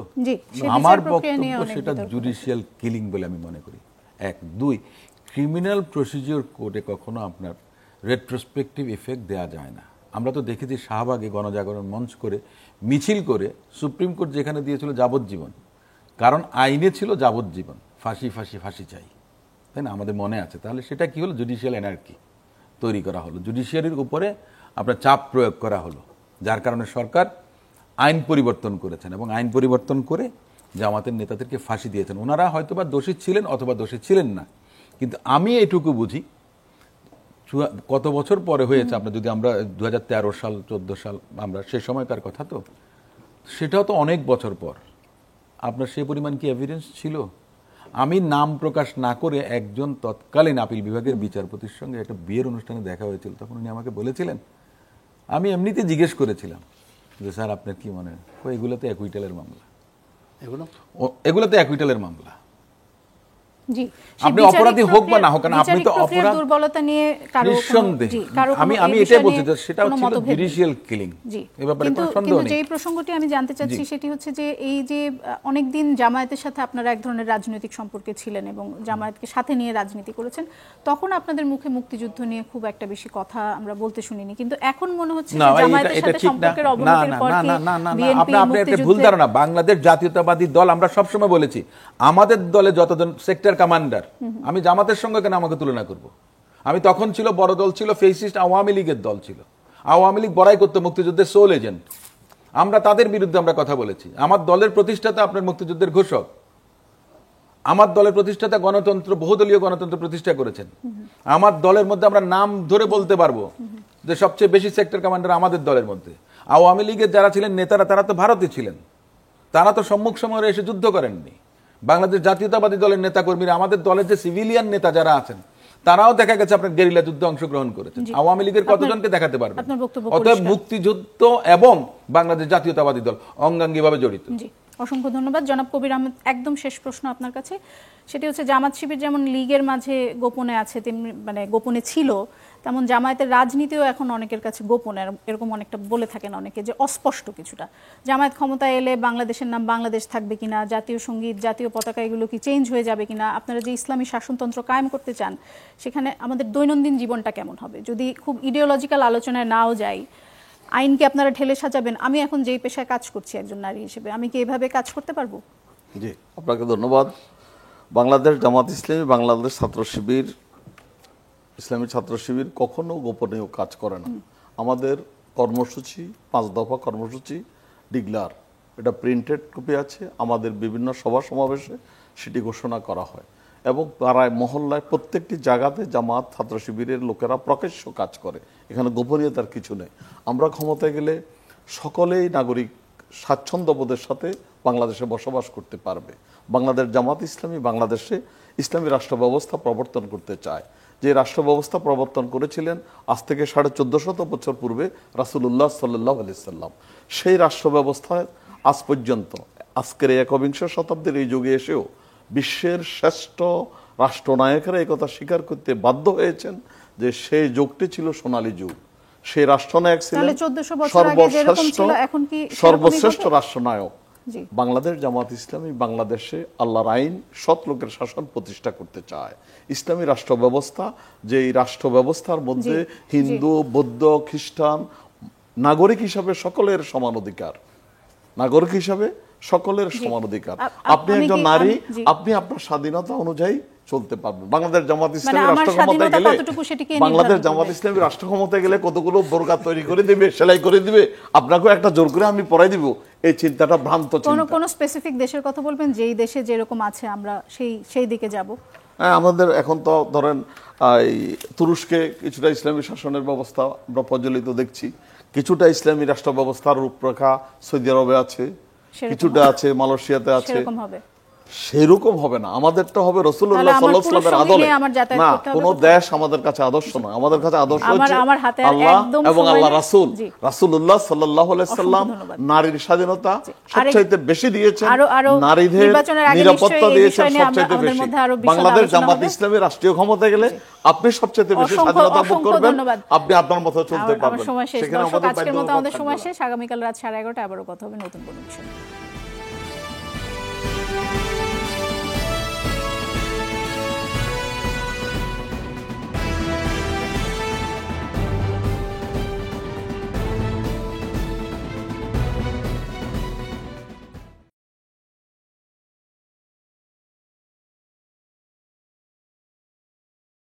Speaker 4: আমার বক্তব্য সেটা জুডিশিয়াল কিলিং বলে আমি মনে করি। 1, 2, ক্রিমিনাল প্রসিডিওর কোডে কখনো আপনার রেট্রোস্পেক্টিভ ইফেক্ট দেওয়া যায় না। আমরা তো দেখেছি শাহবাগে গণজাগরণ মঞ্চ করে মিছিল করে সুপ্রিম কোর্ট যেখানে দিয়েছিল যাবজ্জীবন, কারণ আইনে ছিল যাবজ্জীবন, ফাঁসি ফাঁসি ফাঁসি চাই, তাই না? আমাদের মনে আছে। তাহলে সেটা কি হলো? জুডিশিয়াল এনার্কি তৈরি করা হলো, জুডিশিয়ারির উপরে আপনার চাপ প্রয়োগ করা হলো, যার কারণে সরকার আইন পরিবর্তন করেছেন এবং আইন পরিবর্তন করে জামাতের নেতাদেরকে ফাঁসি দিয়েছেন। ওনারা হয়তোবা দোষী ছিলেন অথবা দোষী ছিলেন না, কিন্তু আমি এইটুকু বুঝি কত বছর পরে হয়েছে, আপনার যদি আমরা 2013 সাল 14 সাল আমরা সে সময়কার কথা, তো সেটাও তো অনেক বছর পর। আপনার সেই পরিমাণ কি এভিডেন্স ছিল? আমি নাম প্রকাশ না করে একজন তৎকালীন আপিল বিভাগের বিচারপতির সঙ্গে একটা বিয়ের অনুষ্ঠানে দেখা হয়েছিল, তখন উনি আমাকে বলেছিলেন, আমি এমনিতে জিজ্ঞেস করেছিলাম যে স্যার আপনার কি মনে হয়, এগুলোতে অ্যাকুইটালের মামলা, এগুলোতে অ্যাকুইটালের মামলা।
Speaker 1: জি,
Speaker 4: আপনি অপরাধী হোক বা না হোক, কারণ আপনি তো অপরাধ
Speaker 1: দুর্বলতা নিয়ে
Speaker 4: আমি এটাই বলছি যে সেটা হচ্ছে জুডিশিয়াল কিলিং। এই ব্যাপারে কোনো সন্দেহ নেই।
Speaker 1: কিন্তু যেই প্রসঙ্গটি আমি জানতে চাচ্ছি সেটি হচ্ছে যে এই যে অনেকদিন জামায়াতের সাথে আপনারা এক ধরনের রাজনৈতিক সম্পর্কে ছিলেন এবং জামায়াতকে সাথে নিয়ে রাজনীতি করেছেন, তখন আপনাদের মুখে মুক্তিযুদ্ধ নিয়ে খুব একটা বেশি কথা আমরা বলতে শুনিনি, কিন্তু এখন মনে হচ্ছে যে জামায়াতের সাথে সম্পর্কের অবনতির পর কি বিএনপি
Speaker 4: আপনি একটা ভুল ধারণা। বাংলাদেশ জাতীয়তাবাদী দল আমরা সবসময় বলেছি, আমাদের দলে যতজন সেক্টর কমান্ডার, আমি জামাতের সঙ্গে কেন আমাকে তুলনা করব? আমি তখন ছিল বড় দল ছিল ফেসিস্ট আওয়ামী লীগের দল ছিল, আওয়ামী লীগ বড়াই করতে মুক্তিযুদ্ধের সোল এজেন্ট, আমরা তাদের বিরুদ্ধে আমরা কথা বলেছি। আমার দলের প্রতিষ্ঠাতা আপনার মুক্তিযুদ্ধের ঘোষক, আমার দলের প্রতিষ্ঠাতা গণতন্ত্র, বহুদলীয় গণতন্ত্র প্রতিষ্ঠা করেছেন। আমার দলের মধ্যে আমরা নাম ধরে বলতে পারবো যে সবচেয়ে বেশি সেক্টর কমান্ডার আমাদের দলের মধ্যে। আওয়ামী লীগের যারা ছিলেন নেতারা, তারা তো ভারতে ছিলেন, তারা তো সম্মুখ সমরে এসে যুদ্ধ করেননি। বাংলাদেশ জাতীয়তাবাদী দলের নেতা কর্মীরা, আমাদের দলের যে সিভিলিয়ান নেতা যারা আছেন, তারাও দেখা গেছে আপনার গেরিলা যুদ্ধে অংশগ্রহণ করেছেন। আওয়ামী লীগের কতজনকে দেখাতে পারবেন? অতএব মুক্তিযুদ্ধ এবং বাংলাদেশ জাতীয়তাবাদী দল অঙ্গাঙ্গিভাবে জড়িত।
Speaker 1: অসংখ্য ধন্যবাদ জনাব কবির আহমেদ। একদম শেষ প্রশ্ন আপনার কাছে, সেটি হচ্ছে জামাত শিবির যেমন লীগের মাঝে গোপনে আছে, তেমনি মানে গোপনে ছিল, তেমন জামায়াতের রাজনীতিও এখন অনেকের কাছে গোপনে, এরকম অনেকটা বলে থাকেন অনেকে যে অস্পষ্ট কিছুটা। জামায়াত ক্ষমতায় এলে বাংলাদেশের নাম বাংলাদেশ থাকবে কিনা, জাতীয় সঙ্গীত, জাতীয় পতাকা এগুলো কি চেঞ্জ হয়ে যাবে কিনা, আপনারা যে ইসলামী শাসনতন্ত্র কায়েম করতে চান সেখানে আমাদের দৈনন্দিন জীবনটা কেমন হবে, যদি খুব ইডিওলজিক্যাল আলোচনায় নাও যাই, আইনকে আপনারা ঢেলে সাজাবেন। আমি এখন যেই পেশায় কাজ করছি একজন নারী হিসেবে, আমি কি এভাবে কাজ করতে পারবো?
Speaker 2: জি, আপনাকে ধন্যবাদ। বাংলাদেশ জামাত ইসলামী, বাংলাদেশ ছাত্র শিবির, ইসলামী ছাত্র শিবির কখনো গোপনীয় কাজ করে না। আমাদের কর্মসূচি 5 দফা কর্মসূচি ডিক্লার, এটা প্রিন্টেড কপি আছে, আমাদের বিভিন্ন সভা সমাবেশে সেটি ঘোষণা করা হয় এবং পাড়ায় মহল্লায় প্রত্যেকটি জায়গাতে জামাত ছাত্র শিবিরের লোকেরা প্রকাশ্য কাজ করে, এখানে গোপনীয়তার কিছু নেই। আমরা ক্ষমতায় গেলে সকলেই নাগরিক স্বাচ্ছন্দ্যবোধের সাথে বাংলাদেশে বসবাস করতে পারবে। বাংলাদেশ জামাত ইসলামী বাংলাদেশে ইসলামী রাষ্ট্র ব্যবস্থা প্রবর্তন করতে চায়। যে রাষ্ট্র ব্যবস্থা প্রবর্তন করেছিলেন আজ থেকে 1450 বছর পূর্বে রাসূলুল্লাহ সাল্লাল্লাহু আলাইহি সাল্লাম, সেই রাষ্ট্র ব্যবস্থায় আজ পর্যন্ত আজকের এই 21 শতাব্দীর এই যুগে এসেও বিশ্বের শ্রেষ্ঠ রাষ্ট্রনায়কেরা একথা স্বীকার করতে বাধ্য হয়েছেন যে সেই যুগটি ছিল সোনালী যুগ। সেই রাষ্ট্রনায়ক ছিলেন সর্বশ্রেষ্ঠ রাষ্ট্রনায়ক। বাংলাদেশ জামাত ইসলামী বাংলাদেশে আল্লাহর আইন, সৎ লোকের শাসন প্রতিষ্ঠা করতে চায়। ইসলামী রাষ্ট্র ব্যবস্থা, যে এই রাষ্ট্র ব্যবস্থার মধ্যে হিন্দু, বৌদ্ধ, খ্রিস্টান নাগরিক হিসাবে সকলের সমান অধিকার, নাগরিক হিসাবে সকলের সমান অধিকার। আপনি একজন নারী, আপনি আপনার স্বাধীনতা অনুযায়ী চলতে পারবেন। বাংলাদেশ জামাত ইসলামী রাষ্ট্র ক্ষমতায় গেলে, বাংলাদেশ জামাত ইসলামী রাষ্ট্র ক্ষমতায় গেলে কতগুলো বোরকা তৈরি করে দিবে, সেলাই করে দিবে, আপনাকেও একটা জোর করে আমি পরাই দিব, এই চিন্তাটা ভ্রান্ত চিন্তা।
Speaker 1: কোন স্পেসিফিক দেশের কথা বলবেন যেই দেশে যেরকম আছে আমরা সেই দিকে যাব?
Speaker 2: হ্যাঁ, আমাদের এখন তো ধরেন এই তুরস্কে কিছুটা ইসলামী শাসনের ব্যবস্থা আমরা প্রচলিত দেখছি, কিছুটা ইসলামী রাষ্ট্র ব্যবস্থার রূপরেখা সৌদি আরবে আছে, কিছুটা আছে মালয়েশিয়াতে আছে। সেরকম হবে না, আমাদেরটা হবে রাসূলুল্লাহ সাল্লাল্লাহু আলাইহি ওয়াসাল্লামের আদলে। না, কোন দেশ আমাদের কাছে আদর্শ না, আমাদের কাছে আদর্শ হচ্ছে আল্লাহ এবং আল্লাহ রাসূল। রাসূলুল্লাহ সাল্লাল্লাহু আলাইহি ওয়াসাল্লাম নারীর স্বাধীনতা সবচেয়ে বেশি দিয়েছেন, নারীদের নিরাপত্তা দিয়েছেন সবচেয়ে বেশি। বাংলাদেশ জামাত ইসলামী রাষ্ট্রীয় ক্ষমতায় গেলে আপনি সবচেয়ে বেশি স্বাধীনতা ভোগ করবেন, আপনি আপনার মতো চলতে পারবেন।
Speaker 1: সেখানে আমাদের আজকের মতো আমাদের সময় শেষ। আগামীকাল রাত 11:30 আবারও কথা হবে নতুন কোনো বিষয়।